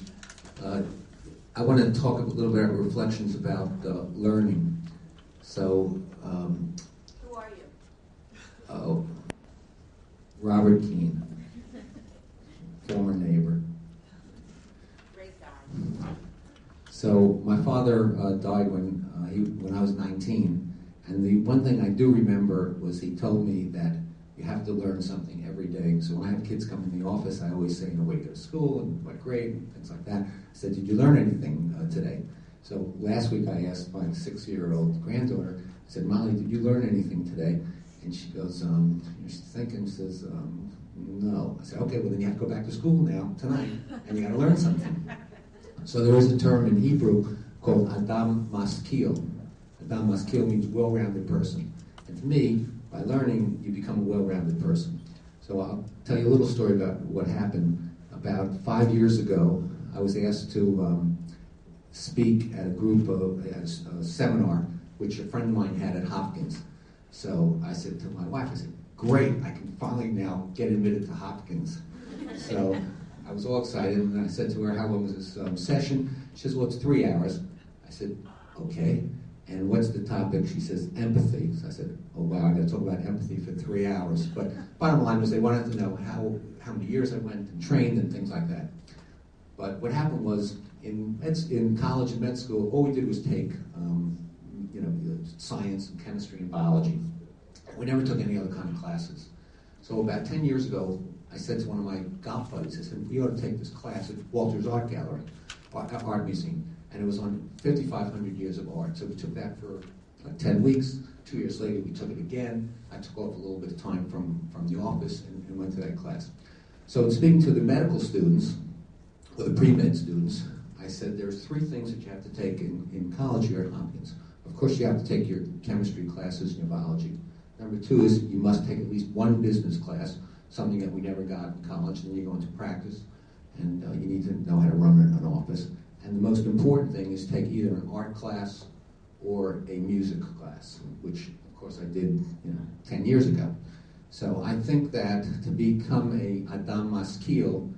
I want to talk a little bit about reflections about learning. So, who are you? Robert Keene, former neighbor. Great guy. So my father died when I was 19, and the one thing I do remember was he told me that you have to learn something every day. So when I have kids come in the office, I always say, where you go to school and what grade and things like that. I said, did you learn anything today? So last week I asked my 6-year-old granddaughter, I said, Molly, did you learn anything today? And she goes, she's thinking, she says, no. I said, okay, well then you have to go back to school now, tonight, and you got to learn something. So there is a term in Hebrew called Adam Maskil. Adam Maskil means well-rounded person. And to me, by learning, you become a well-rounded person. So I'll tell you a little story about what happened. About 5 years ago, I was asked to speak at a seminar which a friend of mine had at Hopkins. So I said to my wife, I said, great, I can finally now get admitted to Hopkins. So I was all excited, and I said to her, how long was this session? She says, well, it's 3 hours. I said, okay. And what's the topic? She says, empathy. So I said, oh, wow, I got to talk about empathy for 3 hours. But bottom line was they wanted to know how many years I went and trained and things like that. But what happened was in college and med school, all we did was take science and chemistry and biology. We never took any other kind of classes. So about 10 years ago, I said to one of my golf buddies, I said, we ought to take this class at Walters Art Gallery, Art Museum. And it was on 5,500 years of art. So we took that for like 10 weeks. 2 years later, we took it again. I took off a little bit of time from the office and went to that class. So in speaking to the medical students, or the pre-med students, I said there's 3 things that you have to take in college here at Hopkins. Of course, you have to take your chemistry classes and your biology. Number 2 is you must take at least one business class, something that we never got in college. Then you go into practice, and you need to know how to run an office. And the most important thing is take either an art class or a music class, which, of course, I did 10 years ago. So I think that to become a Adam Maskil,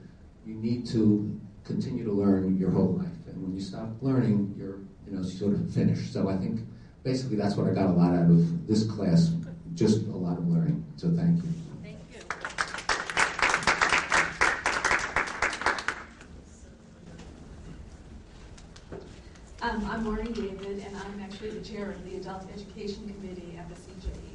you need to continue to learn your whole life. And when you stop learning, you're sort of finished. So I think basically that's what I got a lot out of this class, just a lot of learning. So thank you. Thank you. I'm Maureen David, and I'm actually the chair of the Adult Education Committee at the CJE.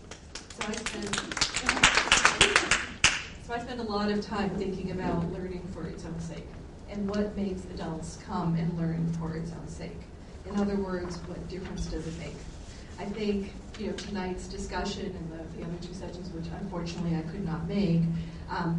So I spend a lot of time thinking about learning for its own sake, and what makes adults come and learn for its own sake. In other words, what difference does it make? I think tonight's discussion and the other 2 sessions, which unfortunately I could not make,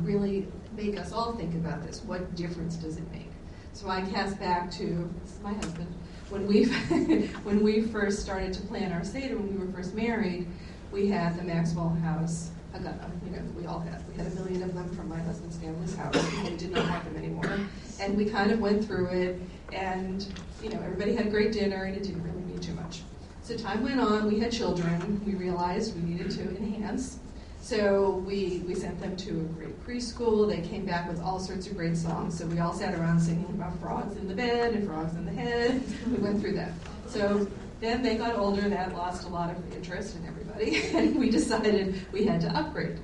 really make us all think about this. What difference does it make? So I cast back to my husband. When we first started to plan our Seder, when we were first married, we had the Maxwell House Haggadah. We all had. We had 1 million of them from my husband's family's house. We did not want them anymore. And we kind of went through it, and everybody had a great dinner, and it didn't really mean too much. So time went on, we had children, we realized we needed to enhance. So we sent them to a great preschool. They came back with all sorts of great songs. So we all sat around singing about frogs in the bed and frogs in the head. We went through that. So then they got older, that lost a lot of interest in everybody, and we decided we had to upgrade.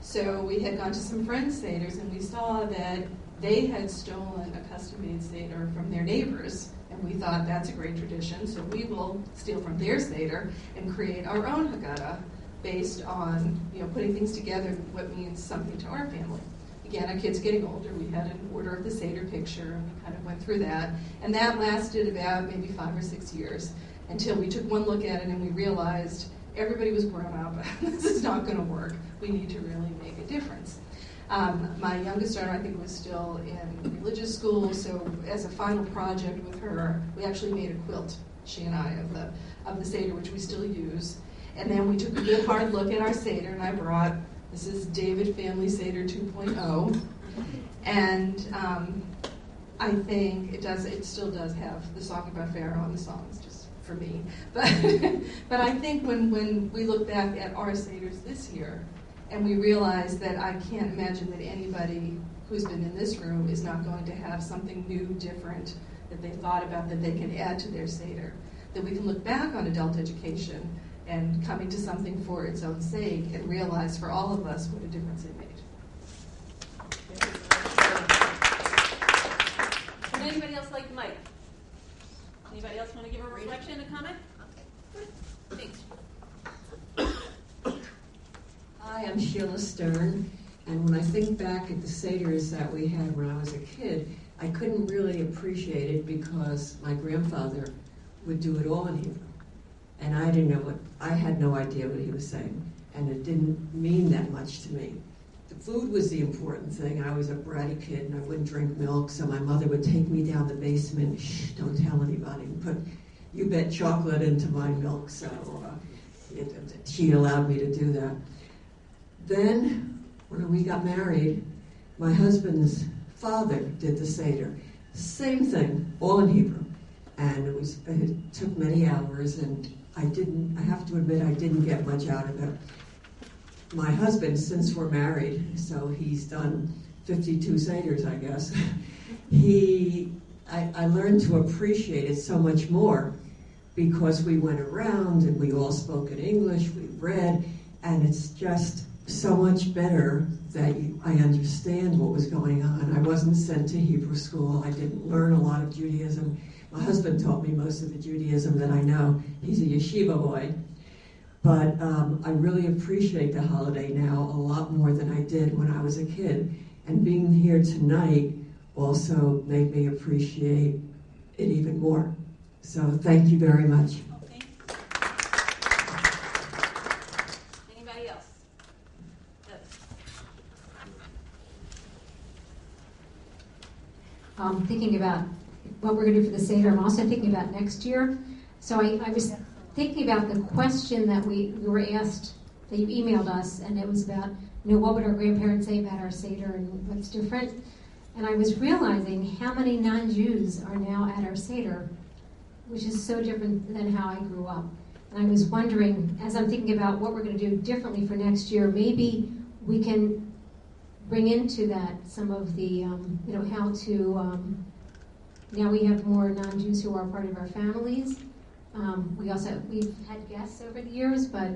So we had gone to some friends' Seders, and we saw that they had stolen a custom-made Seder from their neighbors, and we thought that's a great tradition, so we will steal from their Seder and create our own Haggadah based on putting things together, what means something to our family. Again, our kids getting older, we had an Order of the Seder picture, and we kind of went through that, and that lasted about maybe 5 or 6 years until we took one look at it and we realized everybody was grown up. This is not going to work. We need to really make a difference. My youngest daughter, I think, was still in religious school, so as a final project with her, we actually made a quilt, she and I, of the Seder, which we still use. And then we took a good hard look at our Seder, and I brought, this is David Family Seder 2.0, and I think it still does have the song about Pharaoh and the songs, just for me. But I think when we look back at our Seders this year, and we realize that I can't imagine that anybody who's been in this room is not going to have something new, different, that they thought about that they can add to their Seder. That we can look back on adult education and coming to something for its own sake and realize for all of us what a difference it made. Would anybody else like the mic? Anybody else want to give a reflection, a comment? Okay, good. Thanks. Hi, I'm Sheila Stern, and when I think back at the Seders that we had when I was a kid, I couldn't really appreciate it because my grandfather would do it all in Hebrew. And I had no idea what he was saying, and it didn't mean that much to me. The food was the important thing. I was a bratty kid, and I wouldn't drink milk, so my mother would take me down the basement. Shh, don't tell anybody. Put You Bet chocolate into my milk, so she allowed me to do that. Then, when we got married, my husband's father did the Seder. Same thing, all in Hebrew. And it took many hours, and I have to admit, I didn't get much out of it. My husband, since we're married, so he's done 52 Seders, I guess, I learned to appreciate it so much more because we went around and we all spoke in English, we read, and it's just so much better that I understand what was going on. I wasn't sent to Hebrew school. I didn't learn a lot of Judaism. My husband taught me most of the Judaism that I know. He's a yeshiva boy. But I really appreciate the holiday now a lot more than I did when I was a kid. And being here tonight also made me appreciate it even more. So thank you very much. Okay. Anybody else? Thinking about what we're going to do for the Seder. I'm also thinking about next year. So I was thinking about the question that we were asked, that you emailed us, and it was about, what would our grandparents say about our Seder and what's different? And I was realizing how many non-Jews are now at our Seder, which is so different than how I grew up. And I was wondering, as I'm thinking about what we're going to do differently for next year, maybe we can bring into that some of the, how to, now we have more non-Jews who are part of our families. We've had guests over the years, but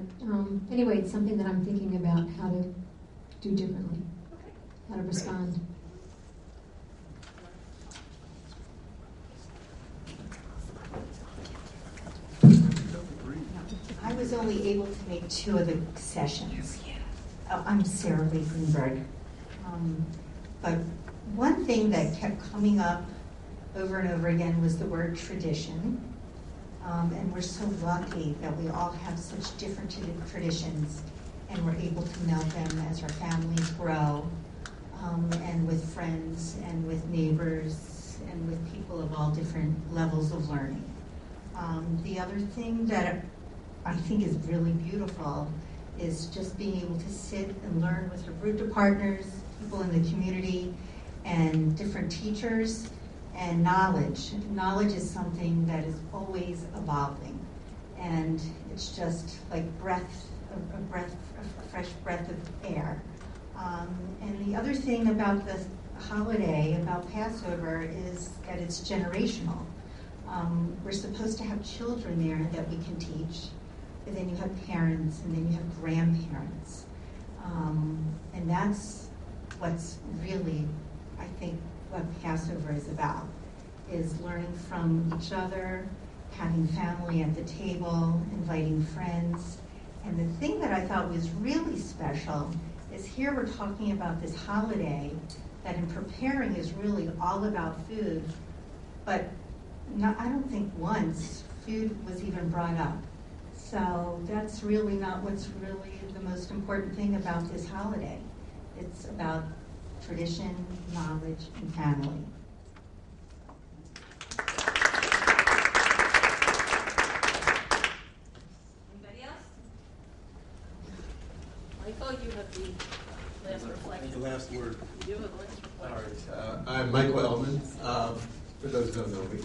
anyway, it's something that I'm thinking about how to do differently, how to respond. I was only able to make 2 of the sessions. I'm Sarah Lee Greenberg. But one thing that kept coming up over and over again was the word tradition. And we're so lucky that we all have such different traditions, and we're able to meld them as our families grow, and with friends and with neighbors and with people of all different levels of learning. The other thing that I think is really beautiful is just being able to sit and learn with your Bruta partners, people in the community, and different teachers, and knowledge. Knowledge is something that is always evolving, and it's just like a fresh breath of air. And the other thing about the holiday, about Passover, is that it's generational. We're supposed to have children there that we can teach, but then you have parents, and then you have grandparents. And that's what's really, I think, what Passover is about, is learning from each other, having family at the table, inviting friends. And the thing that I thought was really special is here we're talking about this holiday that in preparing is really all about food, but I don't think once food was even brought up. So that's really not what's really the most important thing about this holiday. It's about tradition, knowledge, and family. Anybody else? Michael, you have the last reflection. The last word. You have the last reflection. All right. I'm Michael Ellman. For those who don't know me,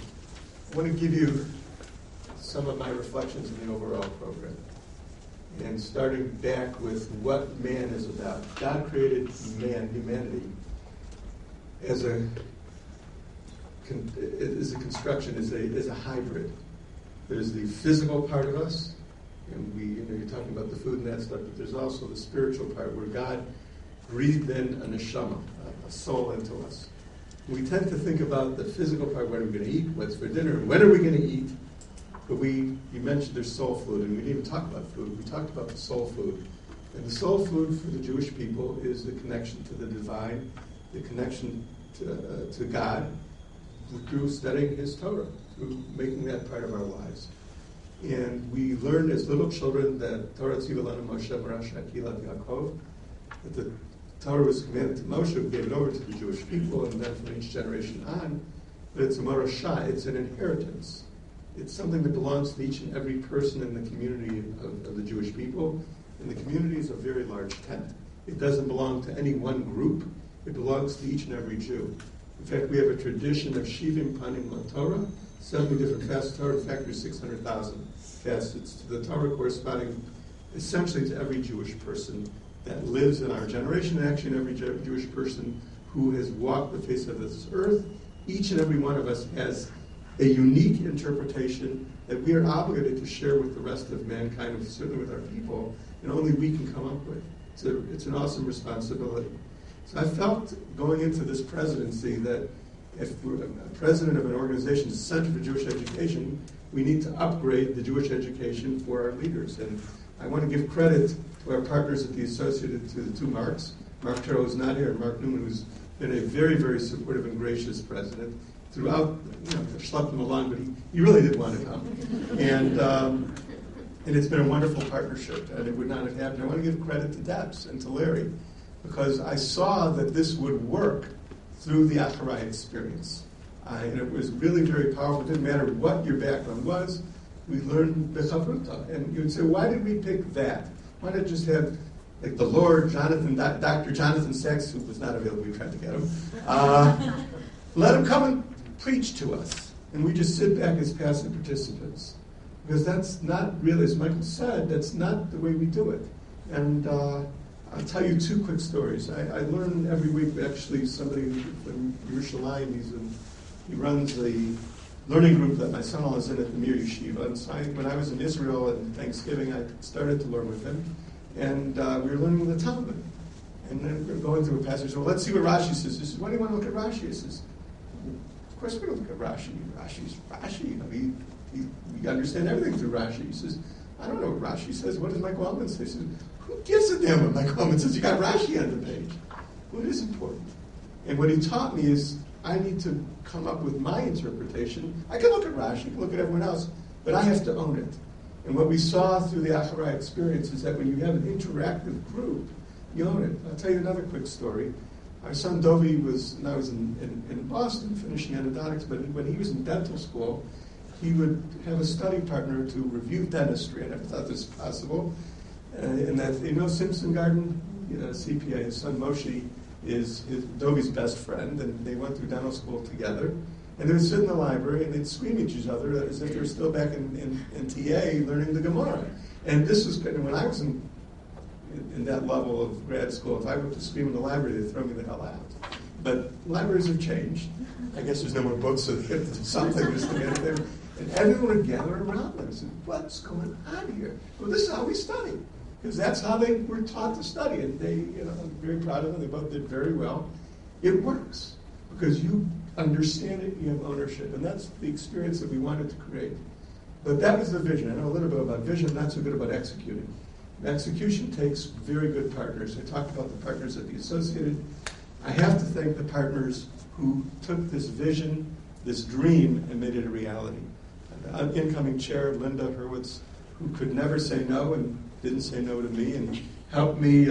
I want to give you some of my reflections in the overall program. And starting back with what man is about. God created humanity, as a construction, as a hybrid. There's the physical part of us, and you're talking about the food and that stuff, but there's also the spiritual part where God breathed in a neshama, a soul into us. We tend to think about the physical part, what are we going to eat, what's for dinner, when are we going to eat? But you mentioned there's soul food, and we didn't even talk about food. We talked about the soul food. And the soul food for the Jewish people is the connection to the divine, the connection to God through studying His Torah, through making that part of our lives. And we learned as little children that Torah Tziva Lanu Moshe Marash Akilat Yaakov, that the Torah was commanded to Moshe, who gave it over to the Jewish people, and then from each generation on. But it's a marashah, it's an inheritance. It's something that belongs to each and every person in the community of the Jewish people. And the community is a very large tent. It doesn't belong to any one group. It belongs to each and every Jew. In fact, we have a tradition of Shivim Panim LaTorah, 70 different fasts of Torah. In fact, there's 600,000 facets to the Torah, corresponding essentially to every Jewish person that lives in our generation, and actually every Jewish person who has walked the face of this earth. Each and every one of us has a unique interpretation that we are obligated to share with the rest of mankind, and certainly with our people, and only we can come up with. It's an awesome responsibility. So I felt going into this presidency that if we're a president of an organization, Center for Jewish Education, we need to upgrade the Jewish education for our leaders. And I want to give credit to our partners at the Associated, to the two Marks. Mark Terrell, who's not here, and Mark Newman, who's been a very, very supportive and gracious president throughout, schlepped him along, but he really did want to come. And it's been a wonderful partnership, and it would not have happened. I want to give credit to Debs and to Larry, because I saw that this would work through the Acharai experience. And it was really very powerful. It didn't matter what your background was. we learn the Chavruta. And you would say, why did we pick that? Why not just have, like, the Lord, Dr. Jonathan Sachs, who was not available, we tried to get him, let him come and preach to us. And we just sit back as passive participants. Because that's not really, as Michael said, that's not the way we do it. And I'll tell you two quick stories. I learn every week, actually, somebody from Yerushalayim, he runs the learning group that my son-in-law is in at the Mir Yeshiva. And so when I was in Israel at Thanksgiving, I started to learn with him. And we were learning the Talmud. And then we were going through a passage. Well, let's see what Rashi says. He says, why do you want to look at Rashi? He says, of course we don't look at Rashi. Rashi's Rashi. You know, we understand everything through Rashi. He says, I don't know what Rashi says. What does Michael Altman say? He says, who gives a damn what Michael Altman says? You got Rashi on the page. Well, it is important. And what he taught me is I need to come up with my interpretation. I can look at Rashi, I can look at everyone else, but I have to own it. And what we saw through the Acharai experience is that when you have an interactive group, you own it. I'll tell you another quick story. Our son Dovi was in Boston finishing endodontics, but when he was in dental school, he would have a study partner to review dentistry. I never thought this was possible. And that, you know, Simpson Garden, CPA, his son Moshe is Dovi's best friend, and they went through dental school together. And they would sit in the library and they'd scream at each other as if they were still back in TA learning the Gemara. And this was when I was in that level of grad school. If I were to scream in the library, they'd throw me the hell out. But libraries have changed. I guess there's no more books, so they have to do something just to get it there. And everyone would gather around them and say, what's going on here? Well, this is how we study. Because that's how they were taught to study. And they, I'm very proud of them. They both did very well. It works. Because you understand it, you have ownership. And that's the experience that we wanted to create. But that was the vision. I know a little bit about vision, not so good about executing. Execution takes very good partners. I talked about the partners at the Associated. I have to thank the partners who took this vision, this dream, and made it a reality. The incoming chair, Linda Hurwitz, who could never say no and didn't say no to me and helped me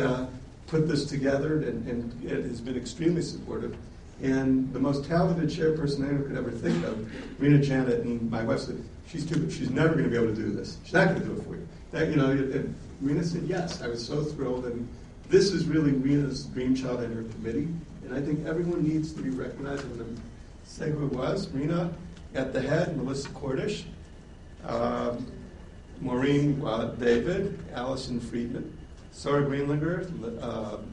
put this together and it has been extremely supportive. And the most talented chairperson anyone could ever think of, Rena Janet, and my wife said, she's too good. She's never going to be able to do this. She's not going to do it for you. And Rena said yes. I was so thrilled. And this is really Rena's dream child and her committee. And I think everyone needs to be recognized. I'm going to say who it was. Rena at the head, Melissa Cordish, Maureen David, Allison Friedman, Sarah Greenlinger,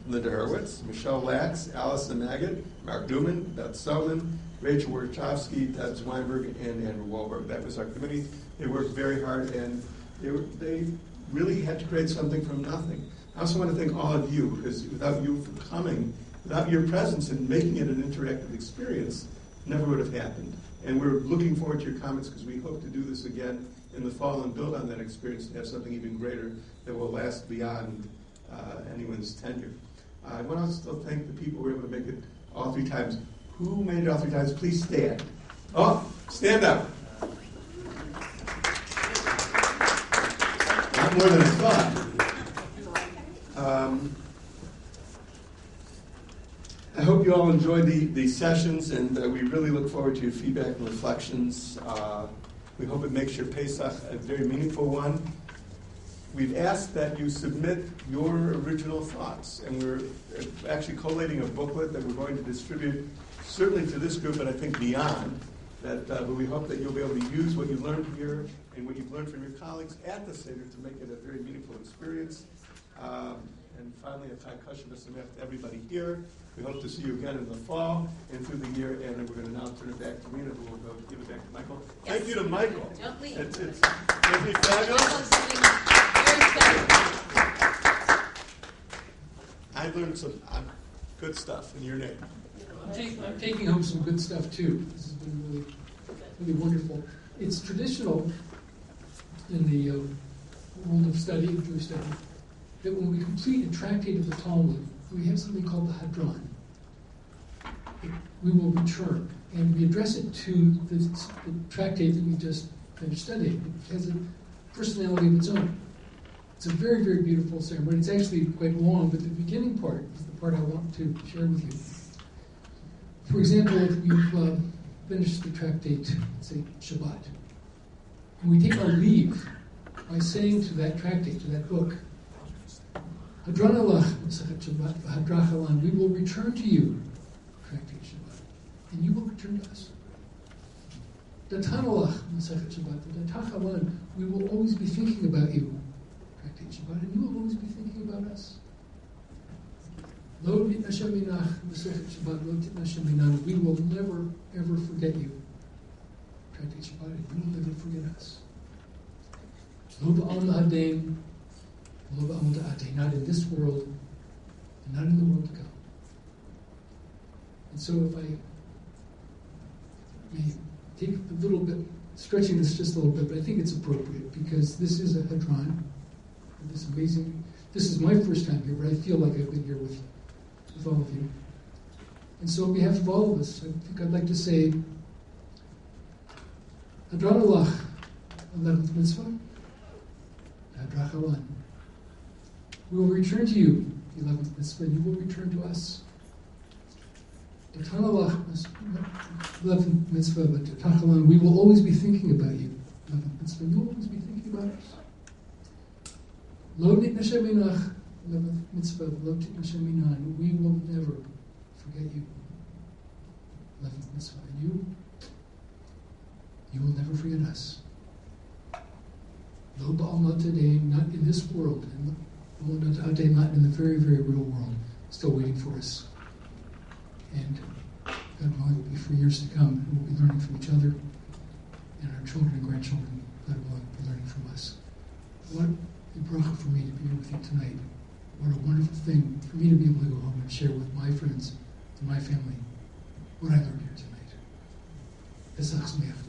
Linda Hurwitz, Michelle Latz, Allison Maggot, Mark Duman, Beth Selman, Rachel Wachowski, Debs Weinberg, and Andrew Wahlberg. That was our committee. They worked very hard, and they really had to create something from nothing. I also want to thank all of you, because without you coming, without your presence and making it an interactive experience, never would have happened. And we're looking forward to your comments, because we hope to do this again in the fall and build on that experience to have something even greater that will last beyond anyone's tenure. I want to also thank the people who were able to make it all 3 times. Who made it all 3 times? Please stand. Oh, stand up. Not more than I thought. I hope you all enjoyed the sessions, and we really look forward to your feedback and reflections. We hope it makes your Pesach a very meaningful one. We've asked that you submit your original thoughts, and we're actually collating a booklet that we're going to distribute, certainly to this group, but I think beyond. But we hope that you'll be able to use what you learned here and what you've learned from your colleagues at the Seder to make it a very meaningful experience. And finally, a Chai Kosher V'Sameach to everybody here. We hope to see you again in the fall and through the year, and we're going to now turn it back to Rena, who will go give it back to Michael. Yes. Thank you to Michael. Don't leave. It's fabulous. I learned some good stuff in your name. I'm taking home some good stuff too. This has been really, really wonderful. It's traditional in the world of study, of Jewish study, that when we complete a tractate of the Talmud, we have something called the Hadron. We will return, and we address it to the tractate that we just finished studying. It has a personality of its own. It's a very, very beautiful ceremony. It's actually quite long, but the beginning part is the part I want to share with you. For example, if we've finished the tractate, say Shabbat, And we take our leave by saying to that tractate, to that book, Hadran Allah, Hadrachalan, we will return to you, tractate Shabbat, and you will return to us. Datan Allah, Shabbat, we will always be thinking about you, tractate Shabbat, and you will always be thinking about us. Lo Nitnashem Minach, Shabbat, Lo Nitnashem Minach, we will never, ever forget you, tractate Shabbat, and you will never forget us. Lo Ba'al Hadain, not in this world, and not in the world to come. And so if I may take a little bit, stretching this just a little bit, but I think it's appropriate because this is a Hadran, this amazing, this is my first time here, but I feel like I've been here with all of you. And so on behalf of all of us, I think I'd like to say, Hadran Allah, 11th mitzvah, Hadrachalan. We will return to you, 11th mitzvah, and you will return to us. Datan Allah, 11th mitzvah, but Hadrachalan, we will always be thinking about you, 11th mitzvah, and you will always be thinking about us. Lo Nitnashem Minach, 11th mitzvah, Lo Nitnashem Minan, we will never forget you, 11th mitzvah, and you will never forget us. Lo Ba'al today, not in this world, and not in the very, very real world, still waiting for us. And God willing, will be for years to come, and we'll be learning from each other, and our children and grandchildren, God willing, will be learning from us. What a bracha for me to be here with you tonight. What a wonderful thing for me to be able to go home and share with my friends and my family what I learned here tonight. Pesach Sameach.